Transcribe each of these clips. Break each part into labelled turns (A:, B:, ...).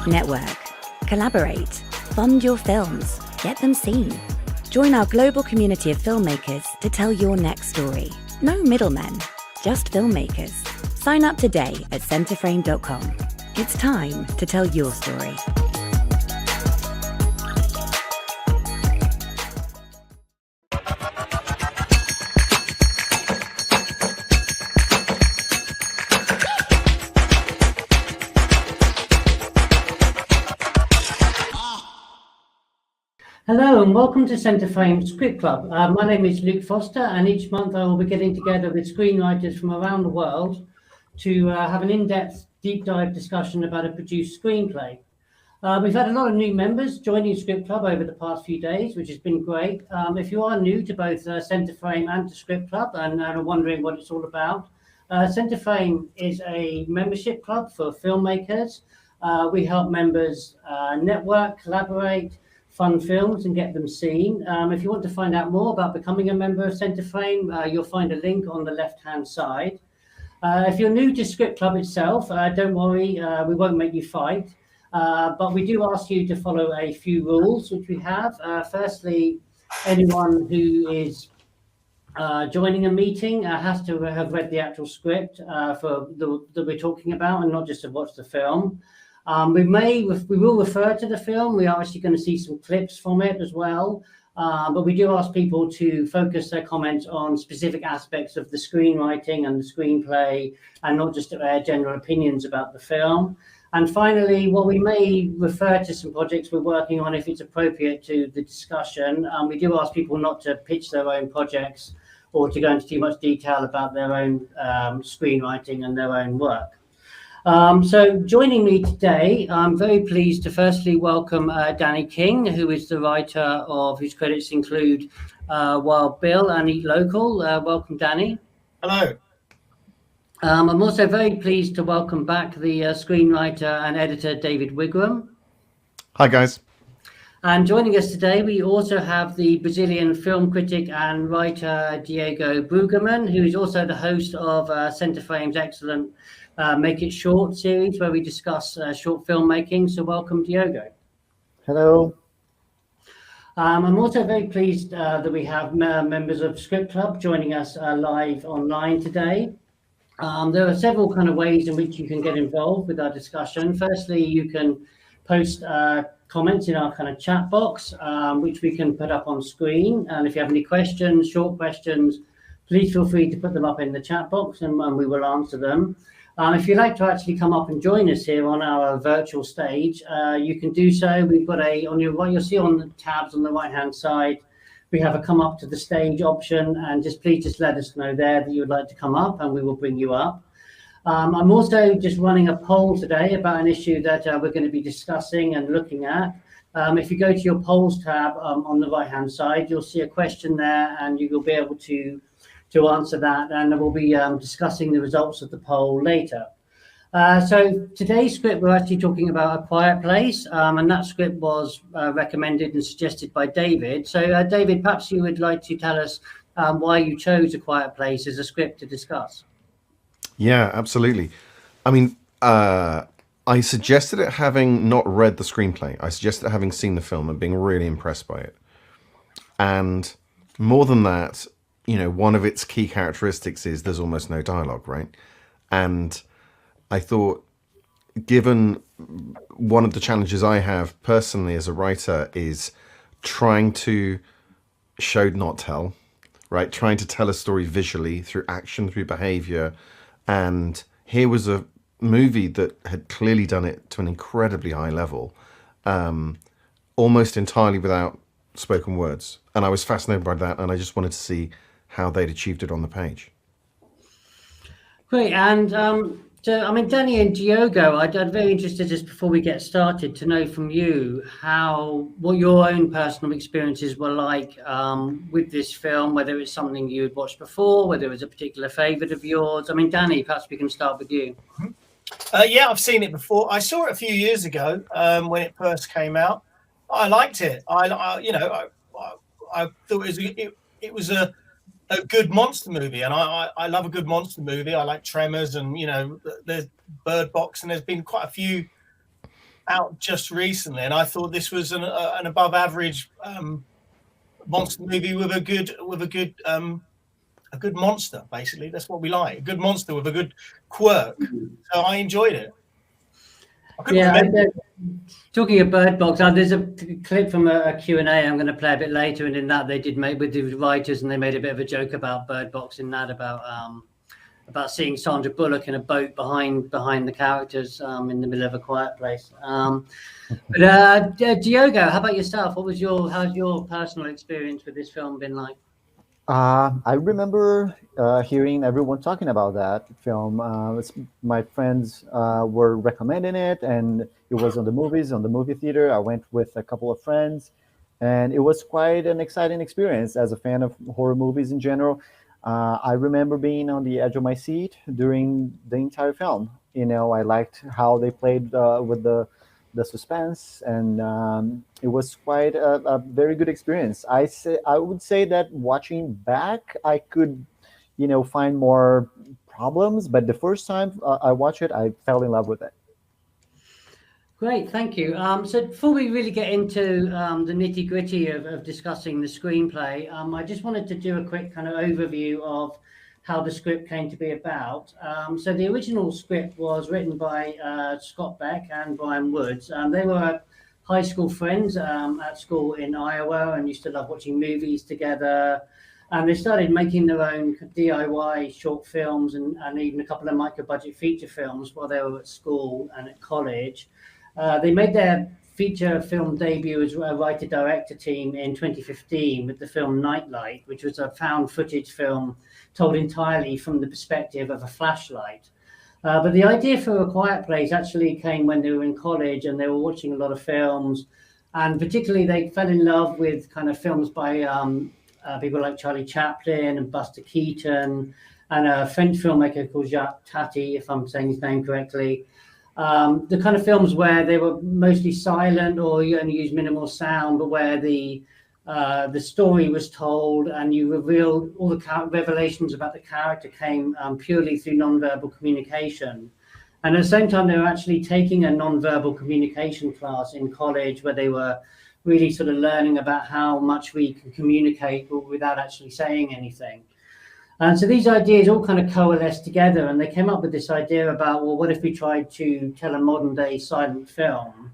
A: Network, collaborate, fund your films, get them seen. Join our global community of filmmakers to tell your next story. No middlemen, just filmmakers. Sign up today at centerframe.com. It's time to tell your story.
B: Hello and welcome to Centre Frame Script Club. My name is Luke Foster, and each month I will be getting together with screenwriters from around the world to have an in-depth, deep dive discussion about a produced screenplay. We've had a lot of new members joining Script Club over the past few days, which has been great. If you are new to both Centre Frame and to Script Club and are wondering what it's all about, Centre Frame is a membership club for filmmakers. We help members network, collaborate, fund films and get them seen. If you want to find out more about becoming a member of Centre Frame, you'll find a link on the left-hand side. If you're new to Script Club itself, don't worry, we won't make you fight. But we do ask you to follow a few rules, which we have. Firstly, anyone who is joining a meeting has to have read the actual script that we're talking about and not just have watched the film. We will refer to the film. We are actually going to see some clips from it as well. But we do ask people to focus their comments on specific aspects of the screenwriting and the screenplay and not just their general opinions about the film. And finally, while we may refer to some projects we're working on if it's appropriate to the discussion, we do ask people not to pitch their own projects or to go into too much detail about their own screenwriting and their own work. So joining me today, I'm very pleased to firstly welcome Danny King, who is the writer of whose credits include Wild Bill and Eat Local. Welcome, Danny.
C: Hello.
B: I'm also very pleased to welcome back the screenwriter and editor, David Wigram.
D: Hi, guys.
B: And joining us today, we also have the Brazilian film critic and writer, Diogo Brüggemann, who is also the host of Centre Frame's excellent Make It Short series, where we discuss short filmmaking. So welcome, Diogo.
E: Hello.
B: I'm also very pleased that we have members of Script Club joining us live online today. There are several kind of ways in which you can get involved with our discussion. Firstly, you can post comments in our kind of chat box, which we can put up on screen. And if you have any questions, short questions, please feel free to put them up in the chat box and we will answer them. If you'd like to actually come up and join us here on our virtual stage, you can do so. We've got on your right, you'll see on the tabs on the right-hand side, we have a come up to the stage option, and please let us know there that you would like to come up and we will bring you up. I'm also just running a poll today about an issue that we're going to be discussing and looking at. If you go to your polls tab on the right-hand side, you'll see a question there and you will be able to answer that, and we'll be discussing the results of the poll later. So today's script, we're actually talking about A Quiet Place, and that script was recommended and suggested by David. So David, perhaps you would like to tell us why you chose A Quiet Place as a script to discuss.
D: Yeah, absolutely. I mean, I suggested it having not read the screenplay. I suggested it having seen the film and being really impressed by it. And more than that, one of its key characteristics is there's almost no dialogue, right? And I thought, given one of the challenges I have personally as a writer is trying to show, not tell, right? Trying to tell a story visually through action, through behavior. And here was a movie that had clearly done it to an incredibly high level, almost entirely without spoken words. And I was fascinated by that. And I just wanted to see how they'd achieved it on the page.
B: Great. And so, I mean, Danny and Diogo, I'm very interested, just before we get started, to know from you what your own personal experiences were like with this film, whether it's something you had watched before, whether it was a particular favorite of yours. I mean, Danny, perhaps we can start with you.
C: Yeah, I've seen it before. I saw it a few years ago when it first came out. I liked it. I thought it was a good monster movie, and I love a good monster movie. I like Tremors and there's Bird Box, and there's been quite a few out just recently, and I thought this was an above average monster movie with a good monster. Basically, that's what we like. A good monster with a good quirk. So I enjoyed it.
B: Talking of Bird Box, there's a clip from a Q&A I'm going to play a bit later, and in that they did make with the writers, and they made a bit of a joke about Bird Box in that, about seeing Sandra Bullock in a boat behind the characters in the middle of A Quiet Place. But Diogo, how about yourself? How's your personal experience with this film been like?
E: I remember hearing everyone talking about that film. My friends were recommending it, and it was on the movie theater. I went with a couple of friends, and it was quite an exciting experience as a fan of horror movies in general. I remember being on the edge of my seat during the entire film. I liked how they played with the suspense, and it was quite a very good experience. I would say that watching back, I could, find more problems, but the first time I watched it, I fell in love with it.
B: Great, thank you. So before we really get into the nitty gritty of discussing the screenplay, I just wanted to do a quick kind of overview of how the script came to be about. So the original script was written by Scott Beck and Bryan Woods. They were high school friends at school in Iowa and used to love watching movies together. And they started making their own DIY short films and even a couple of micro-budget feature films while they were at school and at college. They made their feature film debut as a writer-director team in 2015 with the film Nightlight, which was a found footage film told entirely from the perspective of a flashlight. But the idea for A Quiet Place actually came when they were in college and they were watching a lot of films. And particularly they fell in love with kind of films by people like Charlie Chaplin and Buster Keaton and a French filmmaker called Jacques Tati, if I'm saying his name correctly. The kind of films where they were mostly silent or you only use minimal sound, but where the story was told and you revealed all the revelations about the character came purely through nonverbal communication. And at the same time, they were actually taking a nonverbal communication class in college where they were really sort of learning about how much we can communicate without actually saying anything. And so these ideas all kind of coalesced together, and they came up with this idea about, well, what if we tried to tell a modern day silent film,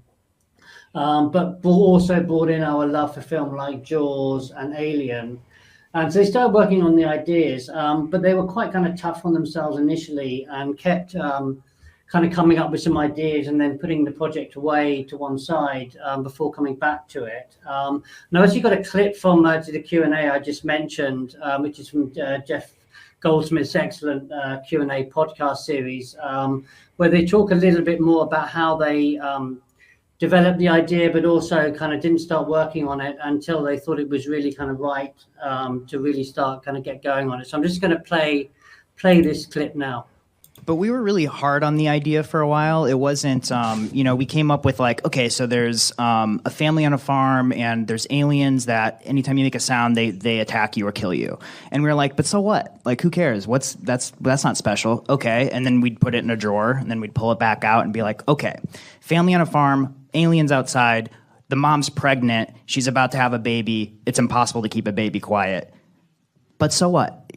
B: but also brought in our love for film like Jaws and Alien. And so they started working on the ideas, but they were quite kind of tough on themselves initially and kept kind of coming up with some ideas and then putting the project away to one side before coming back to it. Now, as you got a clip from the Q&A I just mentioned, which is from Jeff Goldsmith's excellent Q&A podcast series, where they talk a little bit more about how they developed the idea, but also kind of didn't start working on it until they thought it was really kind of right to really start kind of get going on it. So I'm just going to play this clip now.
F: But we were really hard on the idea for a while. It wasn't, we came up with like, okay, so there's a family on a farm and there's aliens that anytime you make a sound, they attack you or kill you. And we were like, but so what? Like, who cares? That's not special. Okay. And then we'd put it in a drawer and then we'd pull it back out and be like, okay, family on a farm, aliens outside, the mom's pregnant, she's about to have a baby. It's impossible to keep a baby quiet. But so what?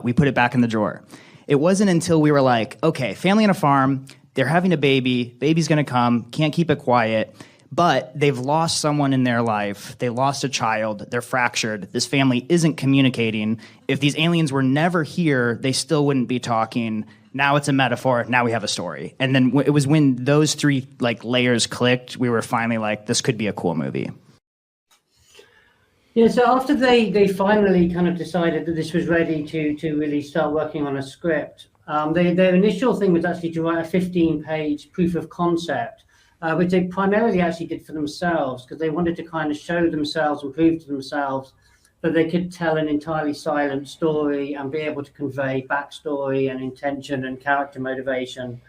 F: We put it back in the drawer. It wasn't until we were like, okay, family on a farm, they're having a baby, baby's going to come, can't keep it quiet, but they've lost someone in their life, they lost a child, they're fractured, this family isn't communicating. If these aliens were never here, they still wouldn't be talking. Now it's a metaphor, now we have a story. And then it was when those three like layers clicked, we were finally like, this could be a cool movie.
B: Yeah, so after they finally kind of decided that this was ready to really start working on a script, their initial thing was actually to write a 15-page proof of concept, which they primarily actually did for themselves because they wanted to kind of show themselves and prove to themselves that they could tell an entirely silent story and be able to convey backstory and intention and character motivation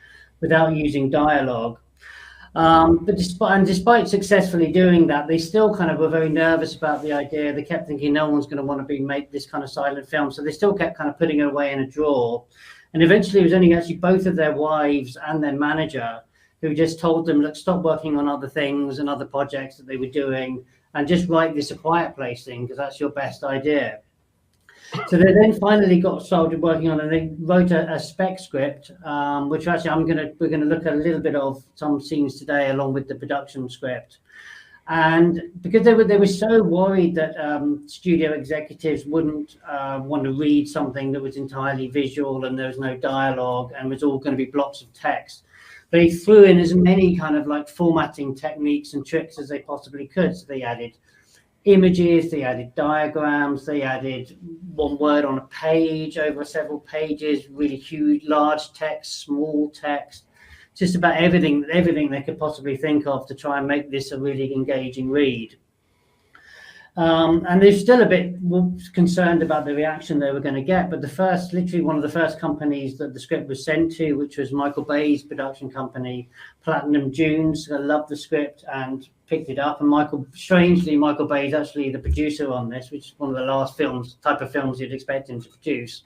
B: without using dialogue. But despite successfully doing that, they still kind of were very nervous about the idea. They kept thinking no one's going to want to make this kind of silent film. So they still kept kind of putting it away in a drawer. And eventually it was only actually both of their wives and their manager who just told them, look, stop working on other things and other projects that they were doing and just write this A Quiet Place thing because that's your best idea. So they then finally got started working on, and they wrote a spec script, which actually we're gonna look at a little bit of some scenes today, along with the production script. And because they were so worried that studio executives wouldn't want to read something that was entirely visual and there was no dialogue and was all going to be blocks of text, they threw in as many kind of like formatting techniques and tricks as they possibly could. So they added images, they added diagrams, they added one word on a page over several pages, really huge, large text, small text, just about everything they could possibly think of to try and make this a really engaging read. And they're still a bit concerned about the reaction they were going to get, but literally one of the first companies that the script was sent to, which was Michael Bay's production company, Platinum Dunes, loved the script and picked it up. And strangely, Michael Bay is actually the producer on this, which is one of the last type of films you'd expect him to produce.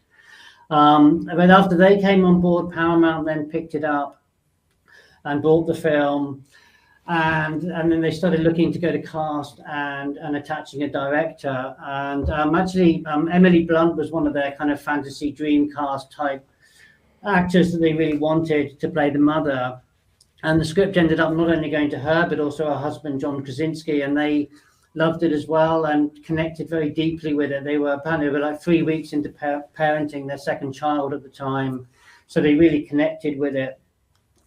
B: But after they came on board, Paramount then picked it up and bought the film. And then they started looking to go to cast and attaching a director. And Emily Blunt was one of their kind of fantasy dream cast type actors that they really wanted to play the mother. And the script ended up not only going to her, but also her husband, John Krasinski, and they loved it as well and connected very deeply with it. They were like 3 weeks into parenting their second child at the time. So they really connected with it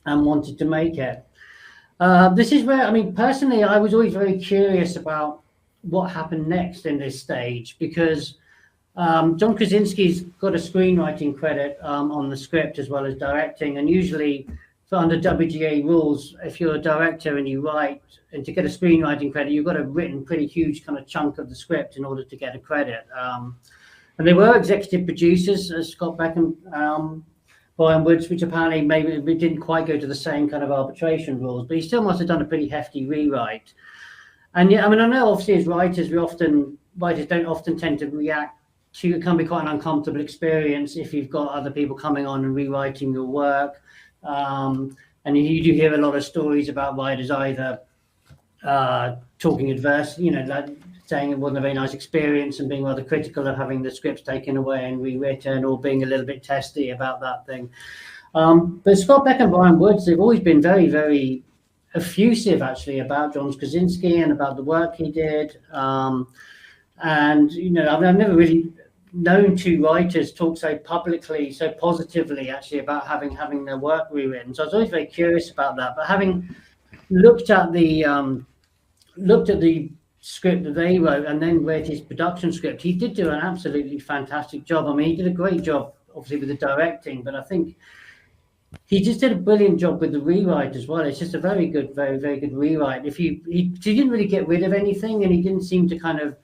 B: and wanted to make it. This is where, personally, I was always very curious about what happened next in this stage, because John Krasinski's got a screenwriting credit on the script as well as directing. And usually, under WGA rules, if you're a director and you write, and to get a screenwriting credit, you've got to have written pretty huge kind of chunk of the script in order to get a credit. And they were executive producers, Scott Beck and Bryan, which apparently maybe we didn't quite go to the same kind of arbitration rules, but he still must have done a pretty hefty rewrite. And yeah, I know obviously as writers, writers don't often tend to react to, it can be quite an uncomfortable experience if you've got other people coming on and rewriting your work. And you do hear a lot of stories about writers either talking adverse, like saying it wasn't a very nice experience and being rather critical of having the scripts taken away and rewritten, or being a little bit testy about that thing. But Scott Beck and Bryan Woods, they've always been very, very effusive actually about John Krasinski and about the work he did. And, I've never really known two writers talk so publicly, so positively actually about having their work rewritten. So I was always very curious about that. But having looked at the script that they wrote and then read his production script, he did do an absolutely fantastic job. He did a great job obviously with the directing, but I think he just did a brilliant job with the rewrite as well. It's just a very good, very, very good rewrite. He didn't really get rid of anything, and he didn't seem to kind of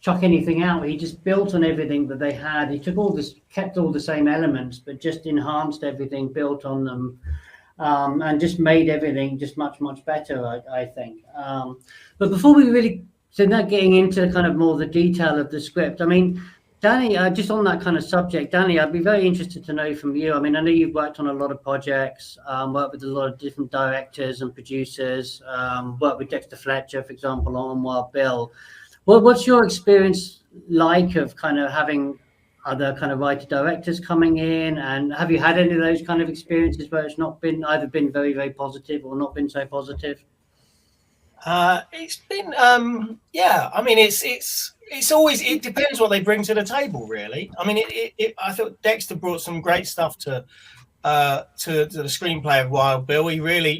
B: chuck anything out. He just built on everything that they had. He kept all the same elements, but just enhanced everything, built on them. And just made everything just much, much better, I think. But before we really, so now getting into kind of more the detail of the script, Danny, just on that kind of subject, Danny, I'd be very interested to know from you. I know you've worked on a lot of projects, worked with a lot of different directors and producers, worked with Dexter Fletcher, for example, on Wild Bill. What's your experience like of kind of having other kind of writer-directors coming in, and have you had any of those kind of experiences where it's not been either been very, very positive or not been so positive?
C: It's been, it's always, it depends what they bring to the table, really. I thought Dexter brought some great stuff to the screenplay of Wild Bill. He really,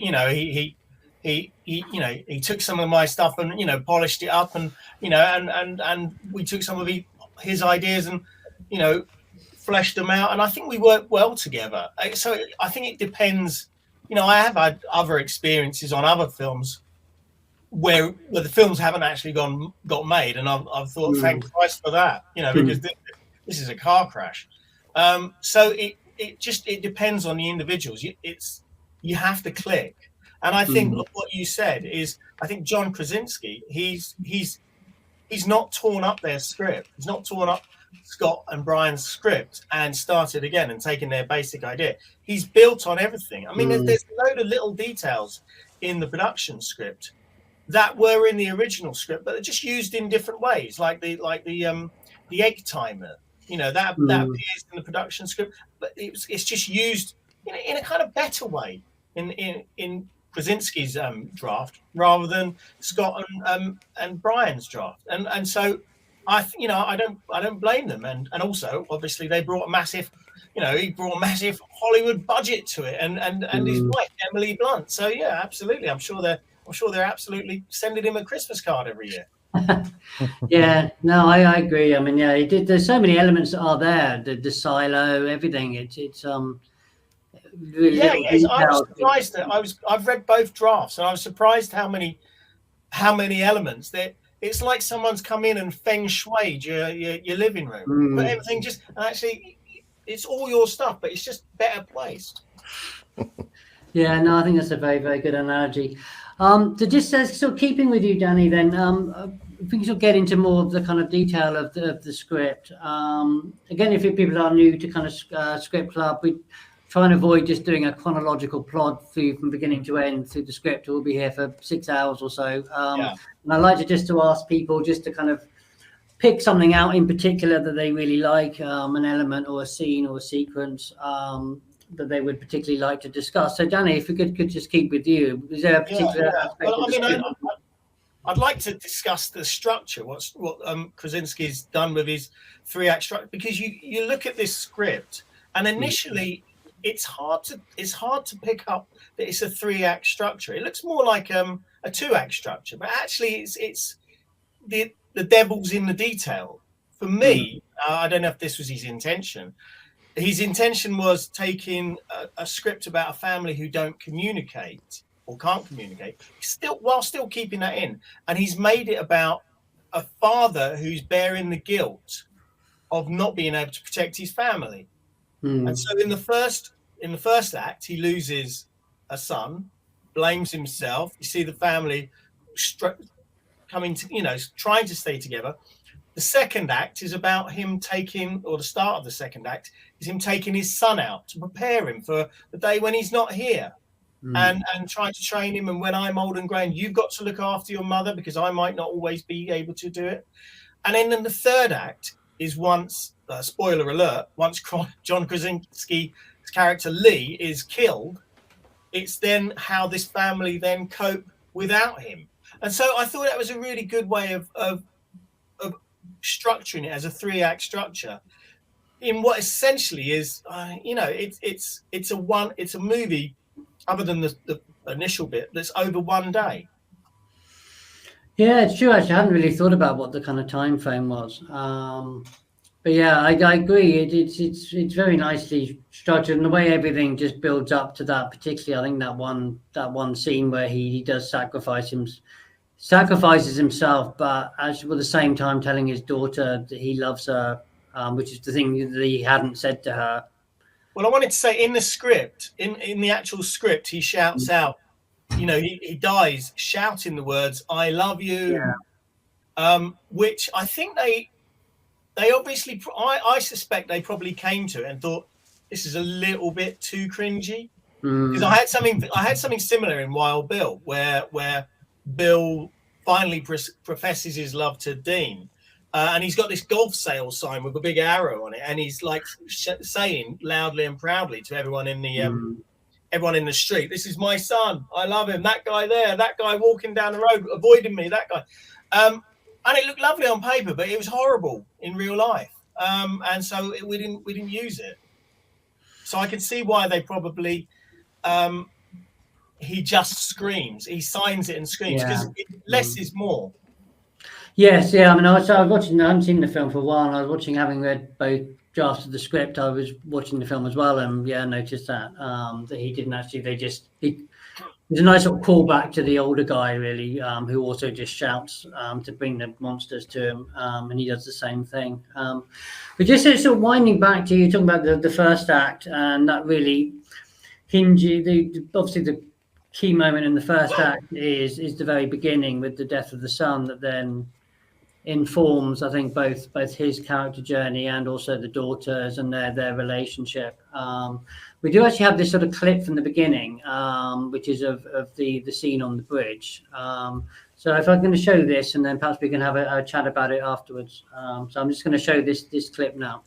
C: he took some of my stuff and polished it up, and and we took some of his ideas and fleshed them out, and I think we worked well together. So I think it depends. I have had other experiences on other films where the films haven't actually got made, and I've thought, thank Christ for that, because this is a car crash. So it depends on the individuals. You have to click, and I think what you said is, I think John Krasinski, he's not torn up their script. He's not torn up Scott and Bryan's script and started again and taken their basic idea. He's built on everything. I mean, there's a load of little details in the production script that were in the original script, but they're just used in different ways, like the egg timer. You know, that appears in the production script, but it's just used in a kind of better way in Krasinski's draft rather than Scott and Bryan's draft, and so I don't blame them, and also obviously they brought a massive, he brought a massive Hollywood budget to it, and his wife Emily Blunt. So yeah, absolutely, I'm sure they're absolutely sending him a Christmas card every year.
B: Yeah, no, I agree. I mean, yeah, it did. There's so many elements that are there. The silo, everything. It's really
C: I was surprised that I've read both drafts, and I was surprised how many elements there. It's like someone's come in and feng shuied your living room, but everything actually it's all your stuff, but it's just better placed.
B: Yeah, no, I think that's a very, very good analogy. So just sort of keeping with you, Danny, then if we can sort of get into more of the kind of detail of the script. Again, if people are new to kind of Script Club, we try and avoid just doing a chronological plot through from beginning to end through the script. We'll be here for 6 hours or so. And I like to ask people just to kind of pick something out in particular that they really like, an element or a scene or a sequence that they would particularly like to discuss. So, Danny, if we could just keep with you, is there a particular aspect?
C: Well, I mean, I'd like to discuss the structure, what Krasinski's done with his 3-act structure, because you look at this script, and initially it's hard to pick up that it's a 3-act structure. It looks more like a 2-act structure, but actually it's the devil's in the detail. For me, I don't know if this was his intention. His intention was taking a script about a family who don't communicate or can't communicate, while still keeping that in. And he's made it about a father who's bearing the guilt of not being able to protect his family. And so in the first act, he loses a son, blames himself. You see the family coming to, trying to stay together. The second act is about him the start of the second act is him taking his son out to prepare him for the day when he's not here, and trying to train him. And when I'm old and grey, you've got to look after your mother because I might not always be able to do it. And then the third act is once, spoiler alert, once John Krasinski's character Lee is killed, it's then how this family then cope without him. And so I thought that was a really good way of structuring it as a 3-act structure in what essentially is it's a movie, other than the initial bit, that's over one day.
B: Yeah, it's true. Actually, I hadn't really thought about what the kind of time frame was. But yeah, I agree. It's very nicely structured, and the way everything just builds up to that. Particularly, I think that one scene where he does sacrifices himself, but actually at the same time telling his daughter that he loves her, which is the thing that he hadn't said to her.
C: Well, I wanted to say in the script, in the actual script, he shouts out, he dies shouting the words, "I love you," which I think they obviously, I suspect they probably came to it and thought this is a little bit too cringy, because I had something similar in Wild Bill, where Bill finally professes his love to Dean, and he's got this golf sale sign with a big arrow on it, and he's like saying loudly and proudly to everyone in the street, "This is my son. I love him. That guy there, that guy walking down the road, avoiding me, that guy." And it looked lovely on paper, but it was horrible in real life. And so we didn't use it. So I can see why they probably. He just screams. He signs it and screams because less is more.
B: Yes, yeah. I mean, I was watching. I haven't seen the film for a while. And I was watching, having read both drafts of the script. I was watching the film as well, and I noticed that he didn't actually. There's a nice sort of callback to the older guy, really, who also just shouts to bring the monsters to him, and he does the same thing. But just sort of winding back to you talking about the first act, and that really hinges. Obviously, the key moment in the first act is the very beginning with the death of the son, that then informs, I think, both his character journey and also the daughters and their relationship. We do actually have this sort of clip from the beginning, which is of the scene on the bridge. So if I'm going to show this, and then perhaps we can have a chat about it afterwards. So I'm just going to show this clip now.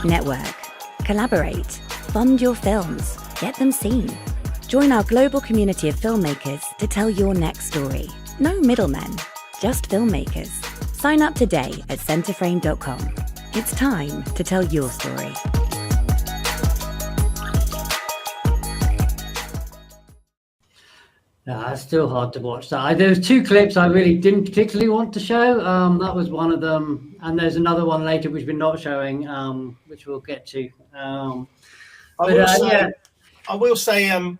A: Network, collaborate, fund your films, get them seen. Join our global community of filmmakers to tell your next story. No middlemen, just filmmakers. Sign up today at centerframe.com. It's time to tell your story.
B: It's still hard to watch that. There's two clips I really didn't particularly want to show. That was one of them, and there's another one later which we're not showing, which we'll get to. I
C: will say,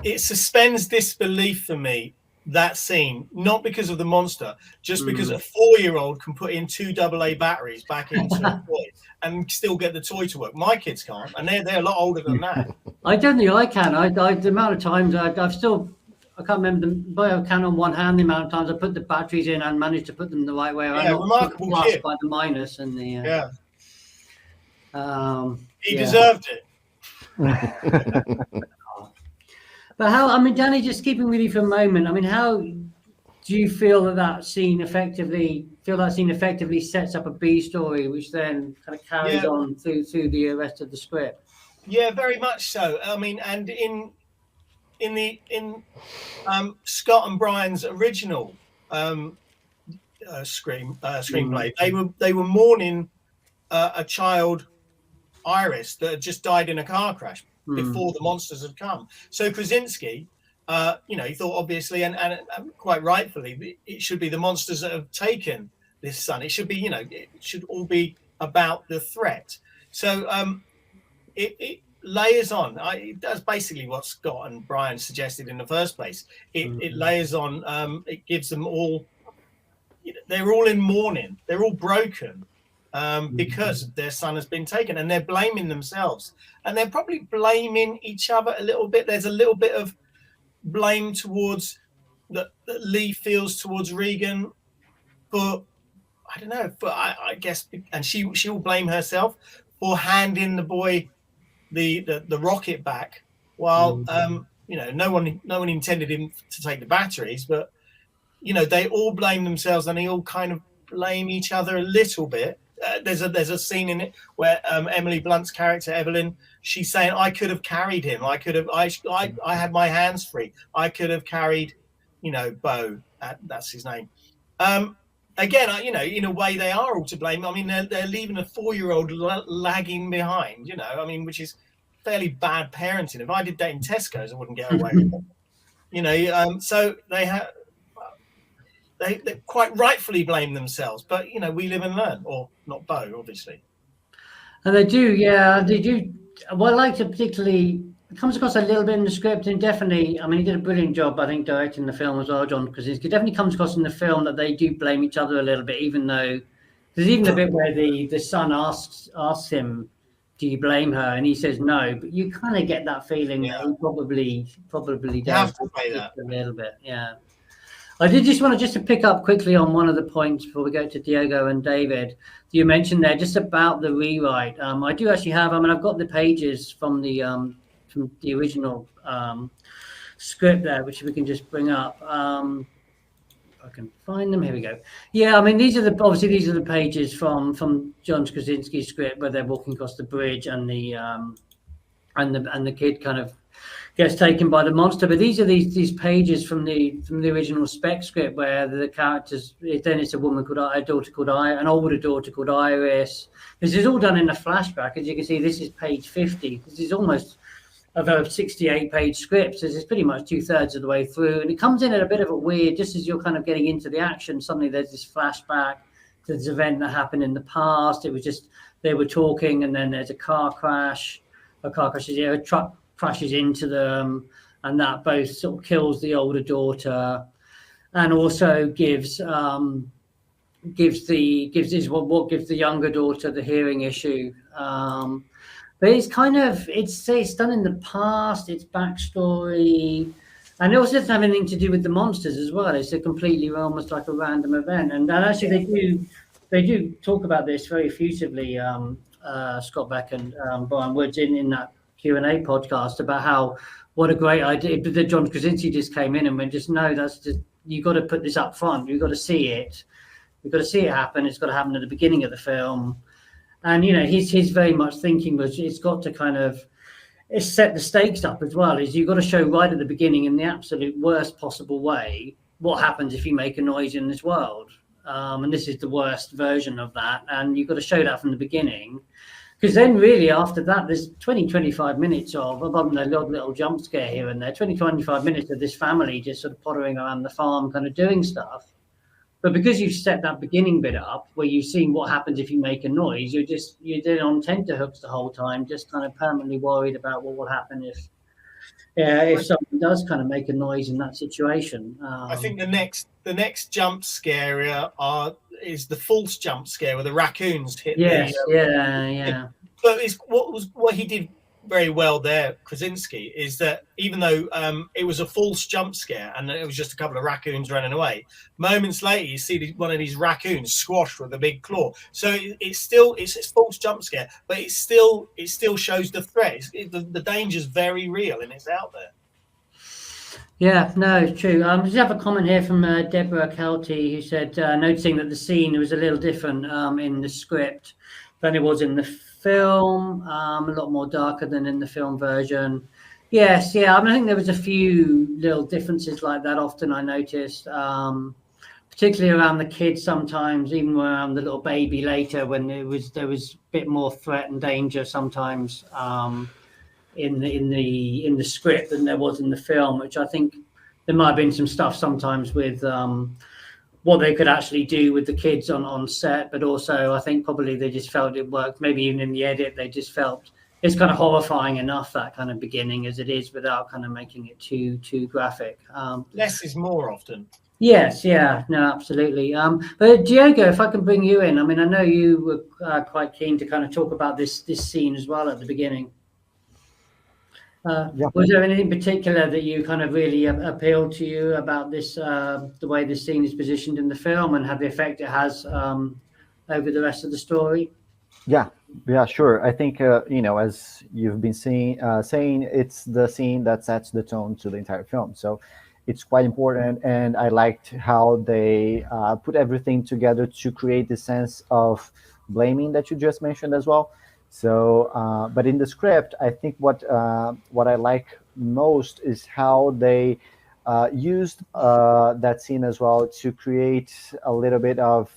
C: it suspends disbelief for me, that scene, not because of the monster, just because a 4-year-old can put in 2 AA batteries back into a toy and still get the toy to work. My kids can't, and they're a lot older than that.
B: I don't think I can. The amount of times I've still. I can't remember by a can on one hand the amount of times I put the batteries in and managed to put them the right way around.
C: Yeah, remarkable kid.
B: By the minus and the
C: he deserved it.
B: But how? I mean, Danny, just keeping with you for a moment. I mean, how do you feel that scene effectively sets up a B story, which then kind of carries on through the rest of the script?
C: Yeah, very much so. I mean, and in Scott and Bryan's original screenplay, they were mourning a child, Iris, that had just died in a car crash before the monsters had come. So Krasinski, he thought obviously and quite rightfully, it should be the monsters that have taken this son. It should be, it should all be about the threat. So it layers on. That's basically what Scott and Bryan suggested in the first place. It layers on. It gives them all. They're all in mourning. They're all broken because their son has been taken, and they're blaming themselves, and they're probably blaming each other a little bit. There's a little bit of blame towards that Lee feels towards Regan, but I don't know. But I guess, and she will blame herself for handing the boy the rocket back, while no one intended him to take the batteries, but they all blame themselves and they all kind of blame each other a little bit. There's a scene in it where Emily Blunt's character Evelyn, she's saying, I could have carried him, I had my hands free, I could have carried Bo, that's his name. Again, in a way, they are all to blame. I mean, they're leaving a 4-year-old lagging behind, which is fairly bad parenting. If I did that in Tesco's, I wouldn't get away with it. So they quite rightfully blame themselves. But, we live and learn, or not Bo, obviously.
B: And they do, they do. What I like to particularly, it comes across a little bit in the script, and definitely, I mean, he did a brilliant job, I think, directing the film as well, John Krasinski. It definitely comes across in the film that they do blame each other a little bit, even though, because There's even a bit where the son asks him, "Do you blame her?" And he says no, but you kind of get that feeling that he probably
C: You
B: does
C: have to say that.
B: a little bit. Yeah. I did just want to pick up quickly on one of the points before we go to Diogo and David. You mentioned there just about the rewrite. I do actually have. I mean, I've got the pages from the original script there, which we can just bring up. If I can find them. Here we go. Yeah, I mean, these are the pages from John Krasinski's script where they're walking across the bridge and the kid kind of gets taken by the monster. But these are these pages from the original spec script where the characters, then it's a woman called an older daughter called Iris. This is all done in a flashback. As you can see, this is page 50. This is almost of a 68-page script. So it's pretty much 2/3 of the way through. And it comes in at a bit of a weird, just as you're kind of getting into the action, suddenly there's this flashback to this event that happened in the past. It was just, they were talking and then there's a car crash. A truck crashes into them, and that both sort of kills the older daughter and also gives the younger daughter the hearing issue. But it's kind of, it's done in the past, it's backstory, and it also doesn't have anything to do with the monsters as well. It's a completely, almost like a random event. And actually they do talk about this very effusively, Scott Beck and Bryan Woods in that Q&A podcast about what a great idea that John Krasinski just came in and went, that's just, you got to put this up front. You've got to see it. You've got to see it happen. It's got to happen at the beginning of the film. And, his very much thinking was it's got to kind of set the stakes up as well. Is you've got to show right at the beginning in the absolute worst possible way what happens if you make a noise in this world. And this is the worst version of that. And you've got to show that from the beginning. Because then really after that, there's 20-25 minutes of, above the little jump scare here and there, 20-25 minutes of this family just sort of pottering around the farm kind of doing stuff. But because you've set that beginning bit up where you've seen what happens if you make a noise, you're then on tenterhooks the whole time, just kind of permanently worried about what will happen if someone does kind of make a noise in that situation.
C: I think the next jump scare is the false jump scare where the raccoons hit.
B: Yes, yeah.
C: But what he did very well there, Krasinski, is that even though it was a false jump scare and it was just a couple of raccoons running away, moments later you see one of these raccoons squashed with a big claw. So it's a false jump scare, but it still shows the threat. The danger's very real and it's out there.
B: Yeah, no, it's true. I just have a comment here from Deborah Kelty, who said, noticing that the scene was a little different in the script than it was in the film, a lot more darker than in the film version. Yes, yeah. I think there was a few little differences like that. Often I noticed, particularly around the kids sometimes, even around the little baby later, when there was a bit more threat and danger sometimes in the script than there was in the film, which I think there might have been some stuff sometimes with what they could actually do with the kids on set, but also I think probably they just felt it worked. Maybe even in the edit, they just felt it's kind of horrifying enough, that kind of beginning as it is, without kind of making it too graphic.
C: Less is more often.
B: Yes, yeah, no, absolutely. But Diogo, if I can bring you in, I mean, I know you were quite keen to kind of talk about this scene as well at the beginning. Was there anything particular that you kind of really appealed to you about this, the way this scene is positioned in the film and the effect it has over the rest of the story?
E: Yeah, sure. I think, as you've been saying, it's the scene that sets the tone to the entire film. So it's quite important. And I liked how they put everything together to create the sense of blaming that you just mentioned as well. So, but in the script, I think what I like most is how they used that scene as well to create a little bit of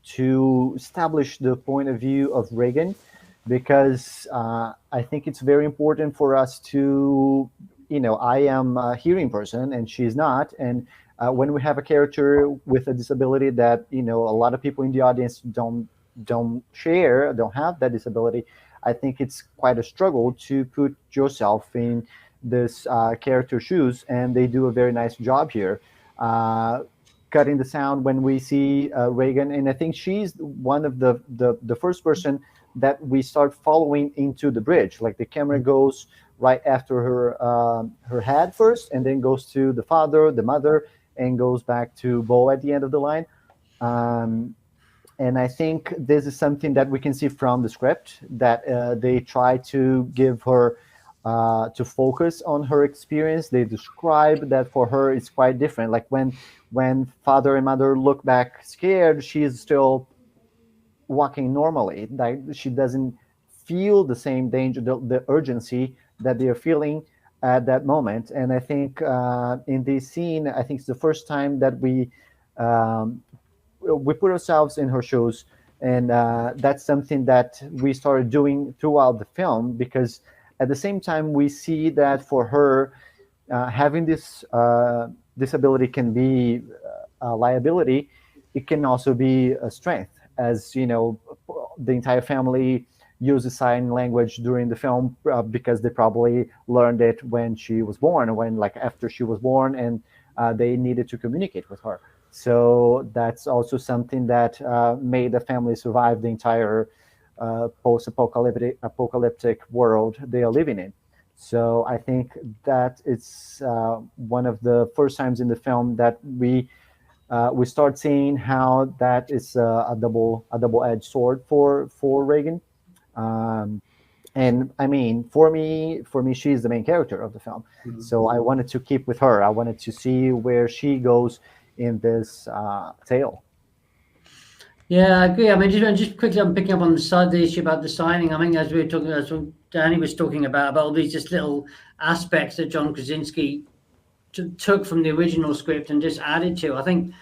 E: to establish the point of view of Reagan, because I think it's very important for us to, I am a hearing person and she's not, and when we have a character with a disability that a lot of people in the audience don't have that disability, I think it's quite a struggle to put yourself in this character's shoes, and they do a very nice job here. cutting the sound when we see Reagan, and I think she's one of the first person that we start following into the bridge. Like the camera goes right after her head first, and then goes to the father, the mother, and goes back to Bo at the end of the line. And I think this is something that we can see from the script, that they try to give her to focus on her experience. They describe that for her it's quite different. Like when father and mother look back scared, she's still walking normally. Like she doesn't feel the same danger, the urgency that they are feeling at that moment. And I think in this scene, I think it's the first time that we put ourselves in her shoes, and that's something that we started doing throughout the film, because at the same time we see that for her, having this disability can be a liability. It can also be a strength, as you know, the entire family uses sign language during the film because they probably learned it when she was born, after she was born, and they needed to communicate with her. So that's also something that made the family survive the entire post-apocalyptic world they are living in. So I think that it's one of the first times in the film that we start seeing how that is a double-edged sword for Reagan. And I mean, for me, she's the main character of the film. Mm-hmm. So I wanted to keep with her. I wanted to see where she goes in this tale.
B: Yeah, I agree. I mean, just quickly, I'm picking up on the issue about the signing. I mean, as we were talking, as Danny was talking about all these just little aspects that John Krasinski took from the original script and just added to. I think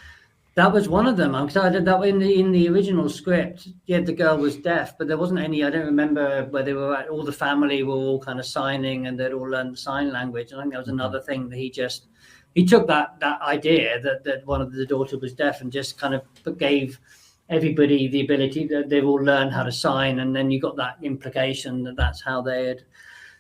B: that was one of them. Because I did that in the original script. Yeah, the girl was deaf, but there wasn't any. I don't remember where they were at. All the family were all kind of signing, and they'd all learned sign language. I think that was another thing that he took that idea that one of the daughter was deaf and just kind of gave everybody the ability that they've all learned how to sign, and then you got that implication that that's how they had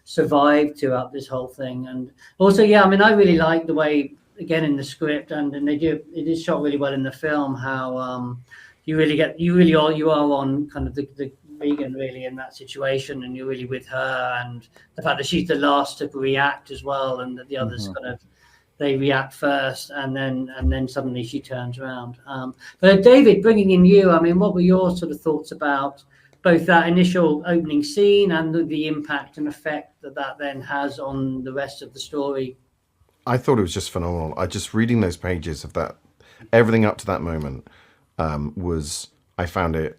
B: survived throughout this whole thing. And also, yeah, I mean, I really like the way, again, in the script, and it is shot really well in the film, how you are on kind of the Regan really in that situation, and you're really with her, and the fact that she's the last to react as well, and that the others kind of they react first, and then suddenly she turns around. But David, bringing in you, I mean, what were your sort of thoughts about both that initial opening scene and the impact and effect that then has on the rest of the story?
D: I thought it was just phenomenal. I just reading those pages of that, everything up to that moment I found it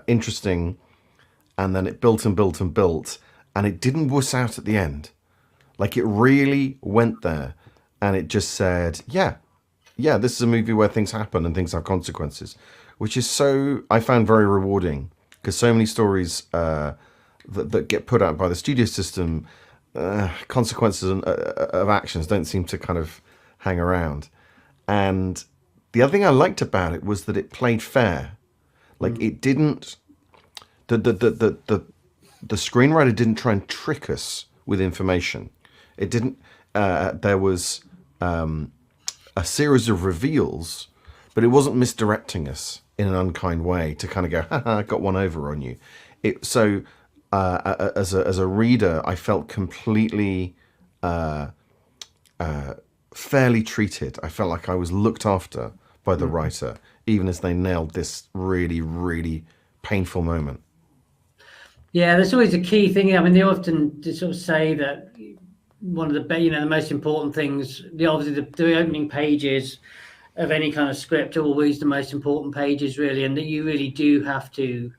D: interesting, and then it built and built and built, and it didn't wuss out at the end. Like, it really went there. And it just said, yeah, this is a movie where things happen and things have consequences, which is I found very rewarding, because so many stories that get put out by the studio system, consequences of actions don't seem to kind of hang around. And the other thing I liked about it was that it played fair. Like, it didn't, the screenwriter didn't try and trick us with information. It didn't, there was a series of reveals, but it wasn't misdirecting us in an unkind way to kind of go, haha, I got one over on you. As a reader, I felt completely fairly treated. I felt like I was looked after by the writer, even as they nailed this really, really painful moment.
B: Yeah, that's always a key thing. I mean, they often sort of say that one of the most important things, obviously the opening pages of any kind of script are always the most important pages, really, and that you really do have to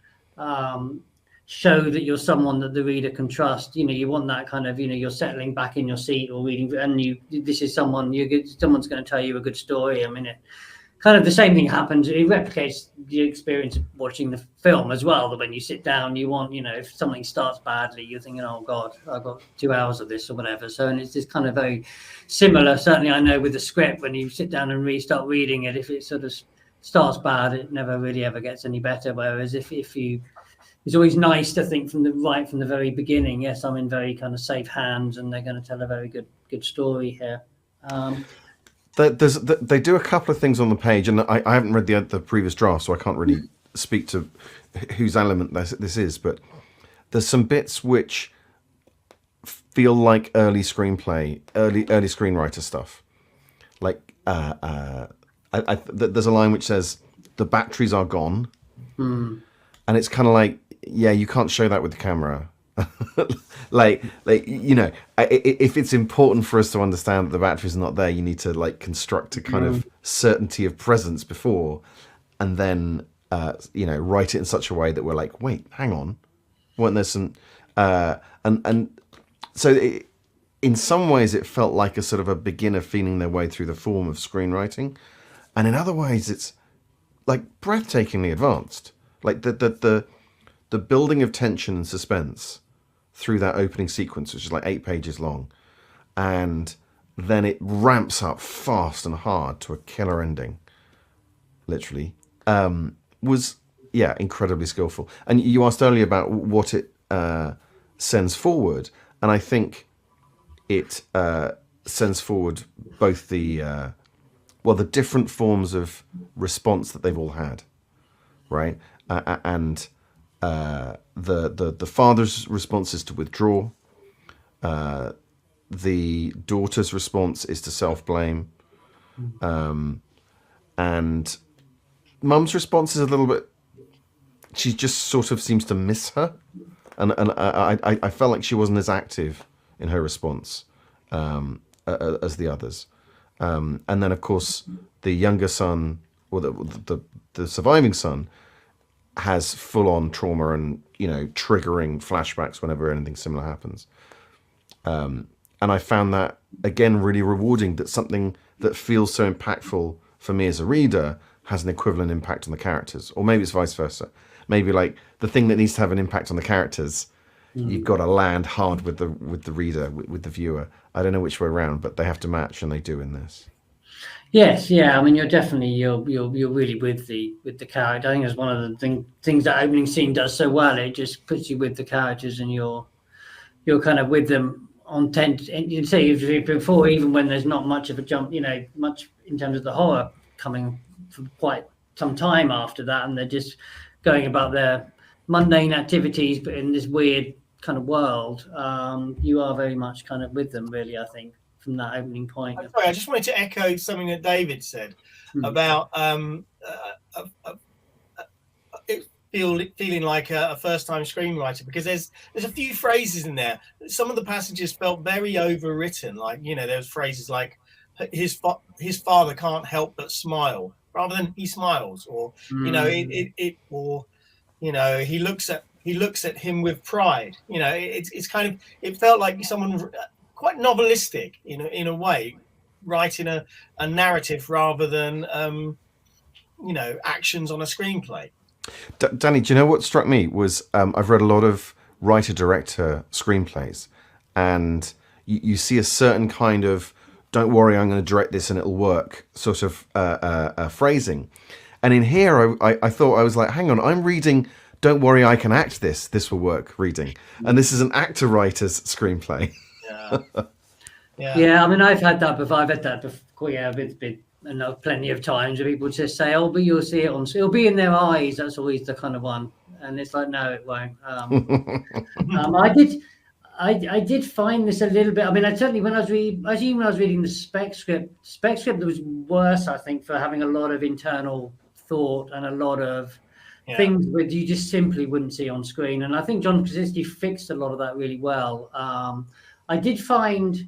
B: show that you're someone that the reader can trust. You want that kind of, you're settling back in your seat or reading, and this is someone's going to tell you a good story. I mean, it kind of the same thing happens. It replicates the experience of watching the film as well. That when you sit down, you want, if something starts badly, you're thinking, oh God, I've got 2 hours of this or whatever. So, and it's just kind of very similar. Certainly, I know with the script, when you sit down and start reading it, if it sort of starts bad, it never really ever gets any better. Whereas if you, it's always nice to think from the very beginning, yes, I'm in very kind of safe hands, and they're going to tell a very good story here.
D: They do a couple of things on the page, and I haven't read the previous draft, so I can't really speak to whose element this is. But there's some bits which feel like early screenplay, early screenwriter stuff. Like there's a line which says the batteries are gone, and it's kind of like, yeah, you can't show that with the camera. like you know, if it's important for us to understand that the battery's not there, you need to like construct a kind of certainty of presence before, and then you know, write it in such a way that we're like, wait, hang on, weren't there some and so in some ways it felt like a sort of a beginner feeling their way through the form of screenwriting, and in other ways it's like breathtakingly advanced, like the building of tension and suspense through that opening sequence, which is like 8 pages long, and then it ramps up fast and hard to a killer ending, literally, was, yeah, incredibly skillful. And you asked earlier about what it sends forward, and I think it sends forward both the different forms of response that they've all had, right? And the father's response is to withdraw. The daughter's response is to self-blame, and mum's response is a little bit. She just sort of seems to miss her, and I felt like she wasn't as active in her response as the others. And then, of course, the younger son, or the surviving son, has full-on trauma and, you know, triggering flashbacks whenever anything similar happens. And I found that, again, really rewarding, that something that feels so impactful for me as a reader has an equivalent impact on the characters. Or maybe it's vice versa. Maybe like the thing that needs to have an impact on the characters, you've got to land hard with the reader, with the viewer. I don't know which way around, but they have to match, and they do in this.
B: Yes, yeah. I mean, you're really with the character. I think it's one of the things that opening scene does so well. It just puts you with the characters, and you're kind of with them on tent. And you see before, even when there's not much of a jump, you know, much in terms of the horror coming for quite some time after that, and they're just going about their mundane activities, but in this weird kind of world, you are very much kind of with them, really, I think, from that opening point.
C: Sorry, I just wanted to echo something that David said about it feeling like a first-time screenwriter, because there's a few phrases in there. Some of the passages felt very overwritten, like, you know, there's phrases like his father can't help but smile, rather than he smiles, or you know, or you know, he looks at him with pride. You know, it's kind of, it felt like someone quite novelistic in a way, writing a narrative rather than you know, actions on a screenplay.
D: Danny, do you know what struck me was I've read a lot of writer-director screenplays, and you see a certain kind of "don't worry, I'm going to direct this and it'll work" sort of phrasing. And in here, I thought, I was like, hang on, I'm reading "don't worry, I can act this will work" reading, and this is an actor-writer's screenplay.
B: Yeah. I mean, I've had that before. I've had that before. Yeah, plenty of times where people just say, "Oh, but you'll see it on. It'll be in their eyes." That's always the kind of one, and it's like, no, it won't. I did find this a little bit. I mean, I certainly when I was reading the spec script that was worse, I think, for having a lot of internal thought and a lot of things that you just simply wouldn't see on screen. And I think John Krasinski fixed a lot of that really well. I did find,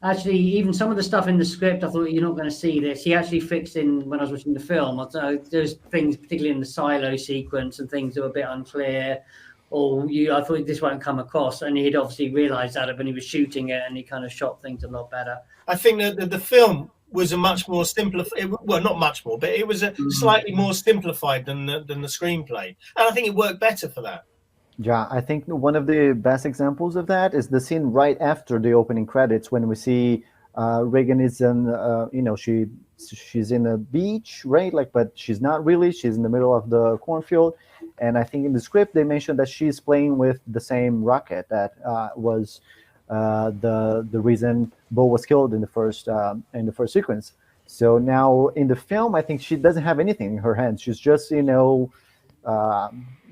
B: actually, even some of the stuff in the script, I thought, you're not going to see this. He actually fixed in when I was watching the film. So there's things, particularly in the silo sequence, and things that were a bit unclear. Or I thought this won't come across, and he'd obviously realised that when he was shooting it, and he kind of shot things a lot better.
C: I think that the film was a much more simplified, well, not much more, but it was a slightly more simplified than the screenplay, and I think it worked better for that.
E: Yeah, I think one of the best examples of that is the scene right after the opening credits, when we see Reagan is in, she's in a beach, right? Like, but she's not really. She's in the middle of the cornfield, and I think in the script they mentioned that she's playing with the same rocket that was the reason Bo was killed in the first sequence. So now in the film, I think she doesn't have anything in her hands. She's just,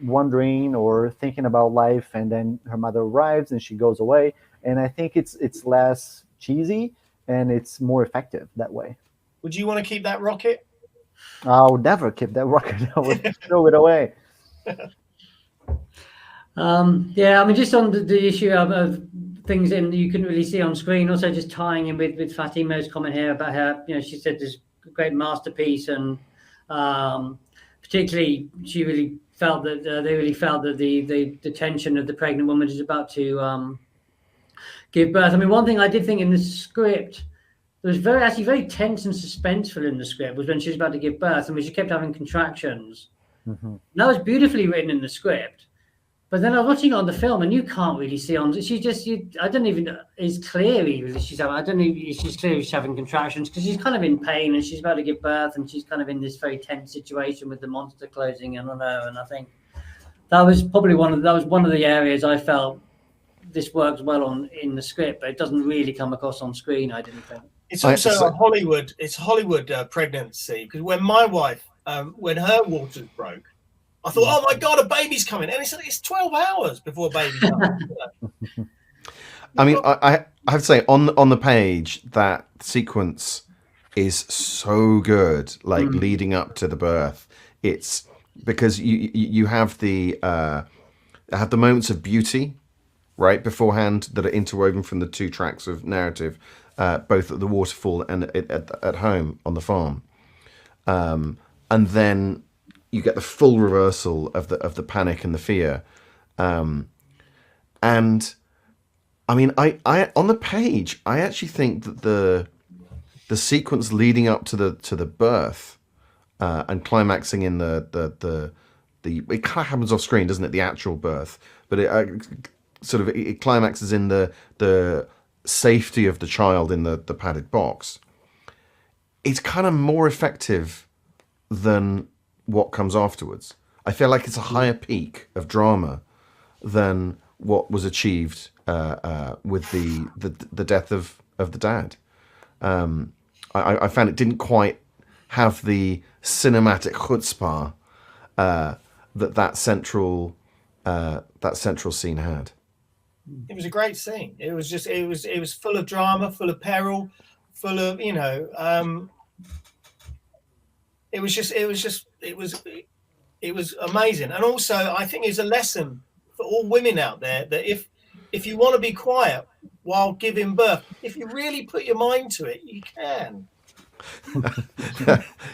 E: wondering or thinking about life, and then her mother arrives and she goes away. And I think it's less cheesy and it's more effective that way.
C: Would you want to keep that rocket?
E: I would never keep that rocket. I would throw it away.
B: Yeah, I mean, just on the issue of things in that you couldn't really see on screen. Also, just tying in with Fatimo's comment here about her, she said this great masterpiece, and particularly she really felt that they really felt that the tension of the pregnant woman is about to give birth. I mean, one thing I did think in the script that was very tense and suspenseful in the script was when she was about to give birth, and when she kept having contractions. Mm-hmm. And that was beautifully written in the script. But then I was watching it on the film, and you can't really see on. I don't even. It's clear even that she's having. I don't know if she's clearly having contractions, because she's kind of in pain and she's about to give birth, and she's kind of in this very tense situation with the monster closing in on her. And I think that was probably one of the areas I felt this works well on in the script, but it doesn't really come across on screen. I didn't think.
C: It's also a Hollywood. It's Hollywood pregnancy, because when my wife, when her waters broke, I thought, oh my God, a baby's coming. And it's 12 hours before a baby comes.
D: I mean, I have to say, on the page, that sequence is so good, like leading up to the birth. It's because you have the moments of beauty, right, beforehand, that are interwoven from the two tracks of narrative, both at the waterfall and at home on the farm. And then you get the full reversal of the panic and the fear, and I mean, I on the page, I actually think that the sequence leading up to the birth and climaxing in the it kind of happens off screen, doesn't it? The actual birth, but it climaxes in the safety of the child in the padded box. It's kind of more effective than what comes afterwards. I feel like it's a higher peak of drama than what was achieved with the death of the dad. I found it didn't quite have the cinematic chutzpah that central scene had.
C: It was a great scene. It was full of drama, full of peril, full of it was amazing. And also, I think it's a lesson for all women out there that if you want to be quiet while giving birth, if you really put your mind to it, you can.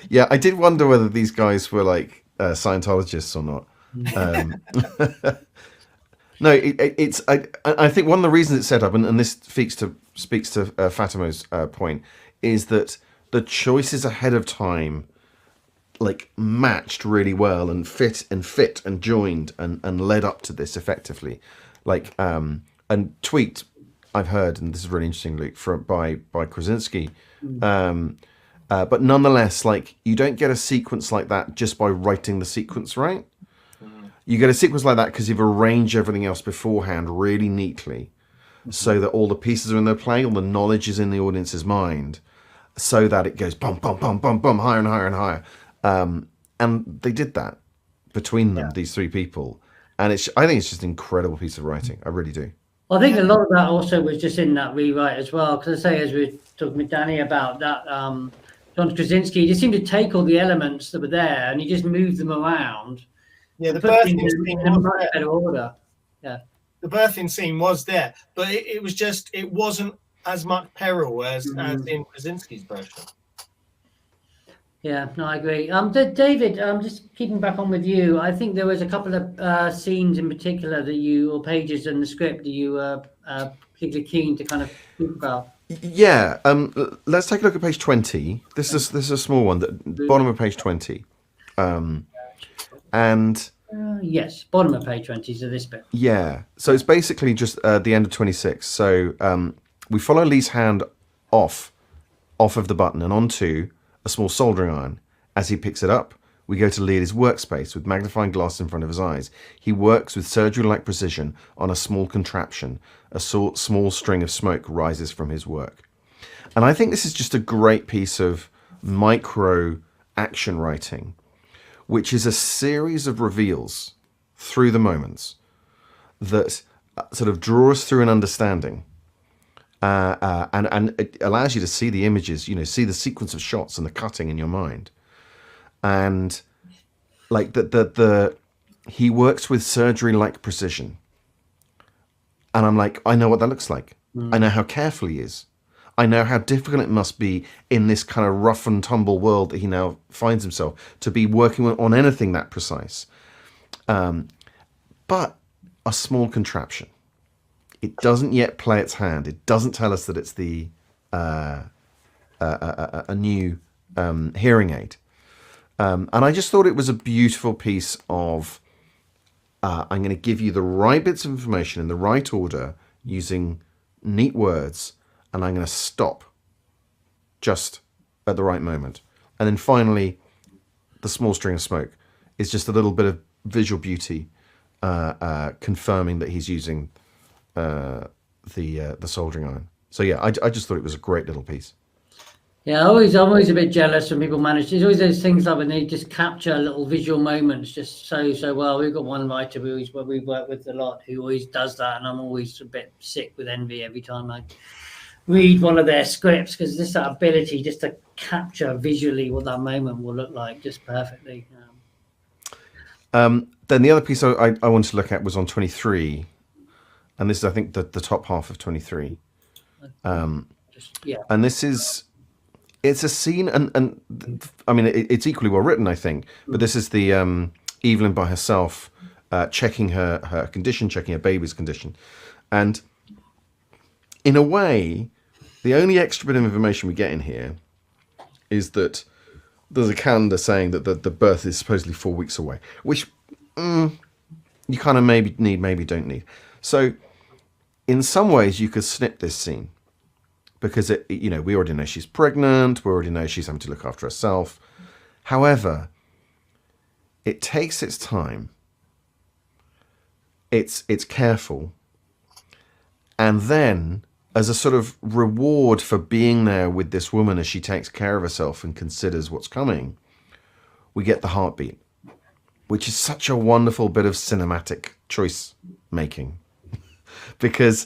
D: Yeah, I did wonder whether these guys were like Scientologists or not. No, it's. I think one of the reasons it's set up, and this speaks to Fatimo's point, is that the choices ahead of time, like, matched really well and fit and joined and led up to this effectively, like and tweaked. I've heard, and this is really interesting, Luke, by Krasinski. But nonetheless, like, you don't get a sequence like that just by writing the sequence right. You get a sequence like that because you've arranged everything else beforehand really neatly, so that all the pieces are in their play, all the knowledge is in the audience's mind, so that it goes bum, bum, bum, bum, bum, higher and higher and higher. And they did that between them, these three people. And I think it's just an incredible piece of writing. I really do.
B: Well, I think a lot of that also was just in that rewrite as well. Because I say, as we were talking with Danny about that, John Krasinski, he just seemed to take all the elements that were there and he just moved them around.
C: Yeah, the birthing scene
B: in a much better order. Yeah,
C: the birthing scene was there, but it wasn't as much peril as in Krasinski's version.
B: Yeah, no, I agree. David, just keeping back on with you, I think there was a couple of scenes in particular or pages in the script that you were particularly keen to kind of talk about.
D: Yeah, let's take a look at page 20. This is a small one, the bottom of page 20. And
B: yes, bottom of page 20 is this bit.
D: Yeah, so it's basically just the end of 26. So we follow Lee's hand off of the button and onto a small soldering iron. As he picks it up, we go to Lee at his workspace with magnifying glass in front of his eyes. He works with surgery-like precision on a small contraption. A small string of smoke rises from his work. And I think this is just a great piece of micro action writing, which is a series of reveals through the moments that sort of draw us through an understanding. And it allows you to see the images, see the sequence of shots and the cutting in your mind. And like he works with surgery-like precision. And I'm like, I know what that looks like. I know how careful he is. I know how difficult it must be in this kind of rough and tumble world that he now finds himself to be working on anything that precise. But a small contraption. It doesn't yet play its hand. It doesn't tell us that it's a new hearing aid. And I just thought it was a beautiful piece of, I'm going to give you the right bits of information in the right order using neat words, and I'm going to stop just at the right moment. And then finally, the small string of smoke is just a little bit of visual beauty, confirming that he's using the soldering iron. So yeah, I just thought it was a great little piece.
B: Yeah, I'm always a bit jealous when people manage. There's always those things like when they just capture little visual moments just so well. We've got one writer we work with a lot who always does that, and I'm always a bit sick with envy every time I read one of their scripts, because this that ability just to capture visually what that moment will look like just perfectly.
D: Then the other piece I wanted to look at was on 23, and this is I think the top half of 23. And this is. It's a scene, and I mean, it's equally well written, I think. But this is the Evelyn by herself, checking her condition, checking her baby's condition. And in a way, the only extra bit of information we get in here is that there's a calendar saying that the birth is supposedly 4 weeks away, which you kind of maybe need, maybe don't need. So in some ways, you could snip this scene. Because, we already know she's pregnant. We already know she's having to look after herself. However, it takes its time. It's careful. And then, as a sort of reward for being there with this woman as she takes care of herself and considers what's coming, we get the heartbeat, which is such a wonderful bit of cinematic choice making. Because,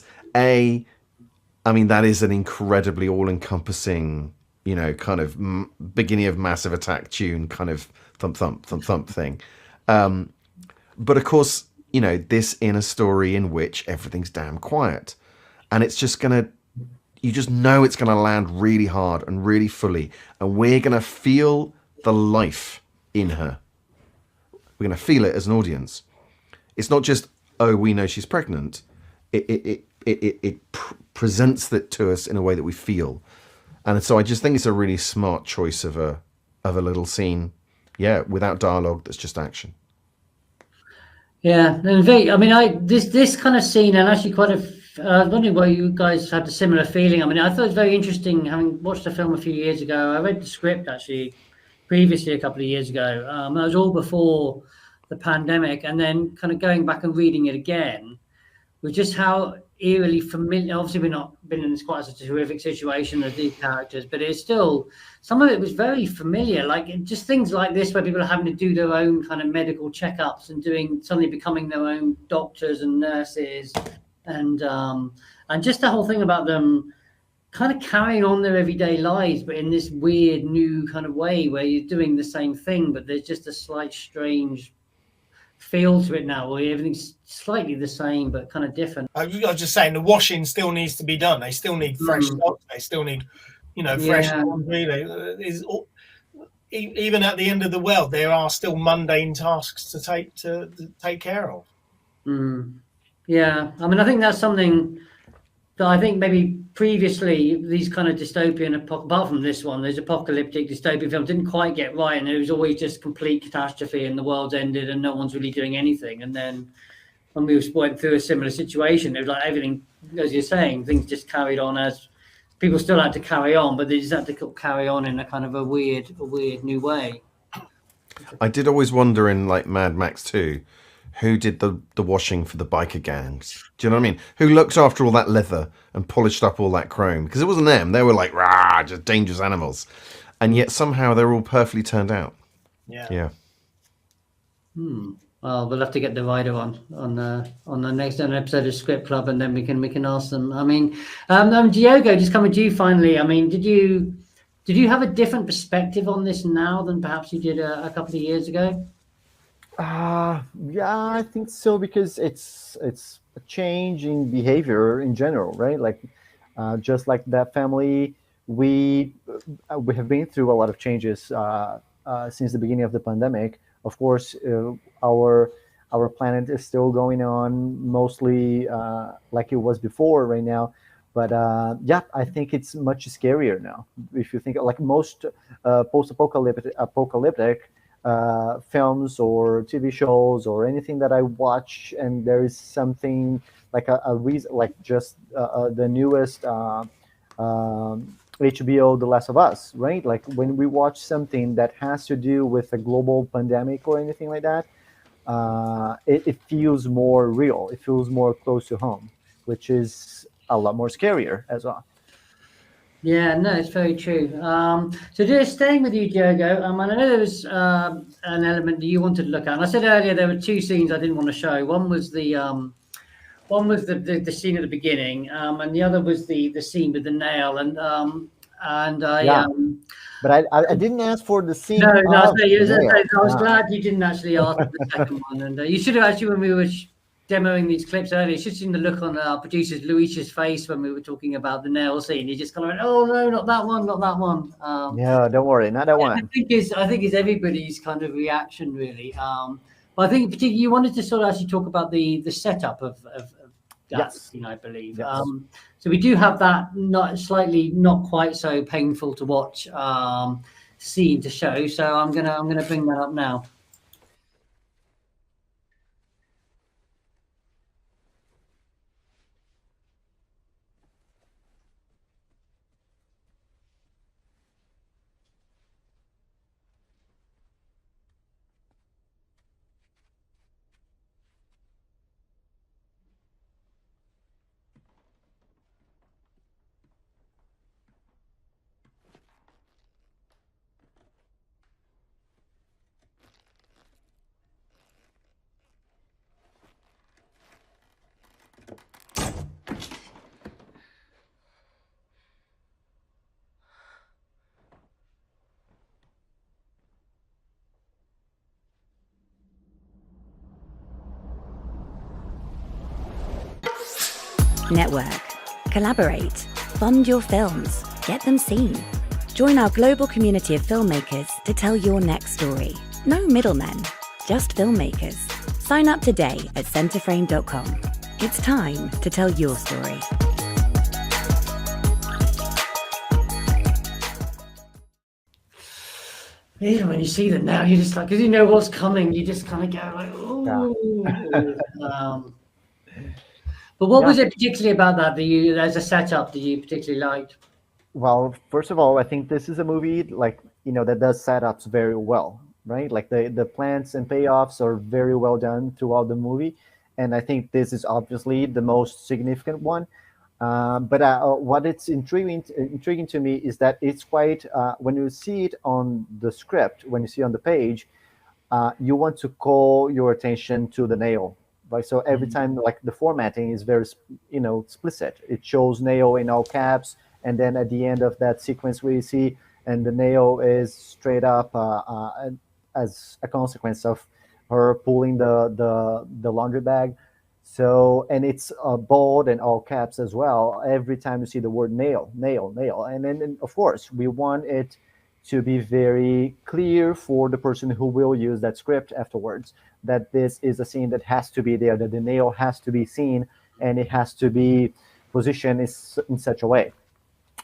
D: that is an incredibly all-encompassing, kind of beginning of Massive Attack tune, kind of thump, thump, thump, thump thing. But of course, this in a story in which everything's damn quiet. And it's just you just know it's going to land really hard and really fully. And we're going to feel the life in her. We're going to feel it as an audience. It's not just, oh, we know she's pregnant. It presents that to us in a way that we feel, and so I just think it's a really smart choice of a little scene, without dialogue, that's just action.
B: Yeah, and this kind of scene, and actually I was wondering whether you guys had a similar feeling. I thought it was very interesting, having watched the film a few years ago. I read the script actually previously a couple of years ago. That was all before the pandemic, and then kind of going back and reading it again was just how eerily familiar. Obviously, we've not been in this quite such a horrific situation as these characters, but it's still, some of it was very familiar. Like just things like this, where people are having to do their own kind of medical checkups and suddenly becoming their own doctors and nurses, and just the whole thing about them kind of carrying on their everyday lives, but in this weird new kind of way where you're doing the same thing, but there's just a slight strange feel to it now, where everything's slightly the same but kind of different.
C: I was just saying, the washing still needs to be done. They still need fresh socks. They still need, fresh laundry. Even at the end of the world, there are still mundane tasks to take care of.
B: Yeah, I think that's something that I think maybe previously these kind of dystopian, apart from this one, there's apocalyptic dystopian films didn't quite get right, and it was always just complete catastrophe and the world's ended and no one's really doing anything. And then when we went through a similar situation, it was like everything, as you're saying, things just carried on as people still had to carry on, but they just had to carry on in a kind of a weird new way.
D: I did always wonder in like Mad Max 2, who did the washing for the biker gangs? Do you know what I mean? Who looked after all that leather and polished up all that chrome? Because it wasn't them. They were like, rah, just dangerous animals. and yet somehow they're all perfectly turned out. Yeah.
B: Well, we'll have to get the writer on the next episode of Script Club, and then we can ask them. I mean, Diogo, just coming to you finally. I mean, did you have a different perspective on this now than perhaps you did a couple of years ago?
E: Yeah, I think so, because it's a change in behavior in general, right? Like, just like that family, we have been through a lot of changes since the beginning of the pandemic. Of course, our planet is still going on mostly like it was before right now. But yeah, I think it's much scarier now. If you think, like, most post-apocalyptic films or TV shows or anything that I watch, and there is something like a reason, like just the newest HBO, The Last of Us, right? Like, when we watch something that has to do with a global pandemic or anything like that, it feels more real. It feels more close to home, which is a lot more scarier as well.
B: Yeah, no, it's very true. So just staying with you, Diogo, and I know there was an element that you wanted to look at. And I said earlier there were two scenes I didn't want to show. One was the scene at the beginning, and the other was the scene with the nail.
E: But I didn't ask for the scene.
B: No, I was
E: Yeah.
B: glad you didn't actually ask for the second one. And you should have actually, when we were demoing these clips earlier, you should have seen the look on our producer Luis's face when we were talking about the nail scene. He just kind of went, "Oh no, not that one, not that one."
E: Yeah, don't worry, not that one.
B: I think it's everybody's kind of reaction, really. But I think particularly you wanted to sort of actually talk about the setup of that
E: Yes.
B: scene, I believe.
E: Yes.
B: So we do have that not quite so painful to watch scene to show. So I'm gonna bring that up now.
A: Network, collaborate, fund your films, get them seen. Join our global community of filmmakers to tell your next story. No middlemen, just filmmakers. Sign up today at centerframe.com. It's time to tell your story.
B: Even when you see them now, you just like, because you know what's coming, you just kind of go like, "Ooh." But what was it particularly about that you, as a setup, that you particularly liked?
E: Well, first of all, I think this is a movie, like, that does setups very well, right? Like, the plans and payoffs are very well done throughout the movie, and I think this is obviously the most significant one. But what it's intriguing to me is that it's quite, when you see it on the script, when you see on the page, you want to call your attention to the nail. Like, so every time, like, the formatting is very, explicit. It shows nail in all caps, and then at the end of that sequence we see, and the nail is straight up as a consequence of her pulling the laundry bag. So, and it's bold and all caps as well. Every time you see the word nail, and then of course we want it to be very clear for the person who will use that script afterwards, that this is a scene that has to be there, that the nail has to be seen, and it has to be positioned in such a way.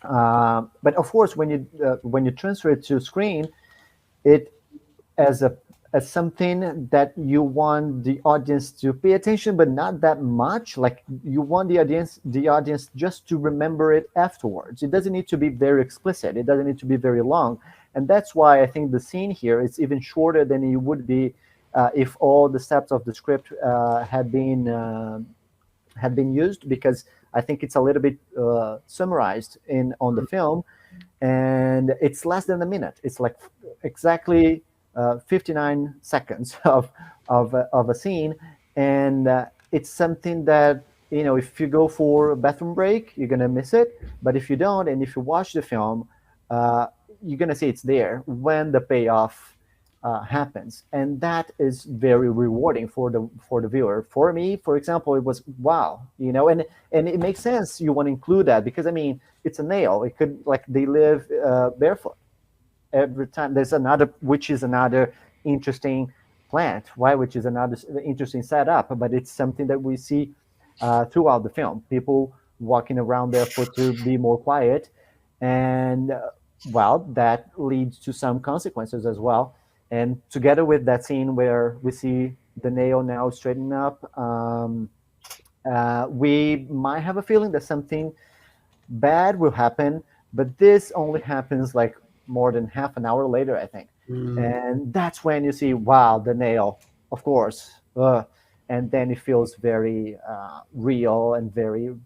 E: But of course, when you transfer it to screen, it as something that you want the audience to pay attention, but not that much. Like, you want the audience just to remember it afterwards. It doesn't need to be very explicit. It doesn't need to be very long. And that's why I think the scene here is even shorter than it would be if all the steps of the script had been used, because I think it's a little bit summarized on the film. and it's less than a minute. It's like exactly 59 seconds of a scene, and it's something that, you know, if you go for a bathroom break, you're gonna miss it. But if you don't, and if you watch the film, you're gonna see it's there when the payoff happens, and that is very rewarding for the viewer. For me, for example, it was wow, you know, and it makes sense you want to include that, because I mean, it's a nail. It could, like, they live barefoot every time. There's another, which is another interesting plant, right? Which is another interesting setup, but it's something that we see throughout the film. People walking around barefoot to be more quiet, and well, that leads to some consequences as well. And together with that scene where we see the nail now straighten up, we might have a feeling that something bad will happen, but this only happens like more than half an hour later, I think. And that's when you see, wow, the nail, of course. And then it feels very real and very,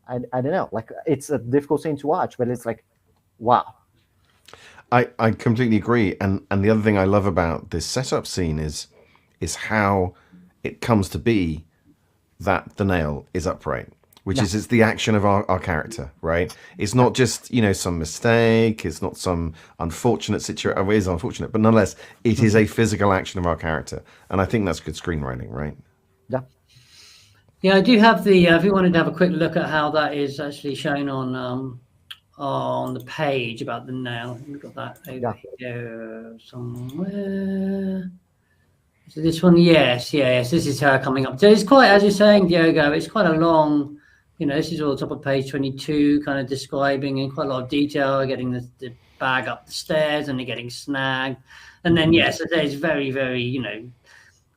E: I don't know, like, it's a difficult scene to watch, but it's like, wow.
D: I completely agree. And the other thing I love about this setup scene is how it comes to be that the nail is upright, which is it's the action of our character, right? It's not just, you know, some mistake. It's not some unfortunate situation. It is unfortunate, but nonetheless, it is a physical action of our character. And I think that's good screenwriting, right?
E: Yeah.
B: Yeah, I do have the, if you wanted to have a quick look at how that is actually shown on the page about the nail. We've got that over here somewhere. So this one, yes, this is her coming up. So it's quite, as you're saying, Diogo, it's quite a long, you know, this is all top of page 22, kind of describing in quite a lot of detail, getting the bag up the stairs and they're getting snagged. And then, yes, it's very, very, you know,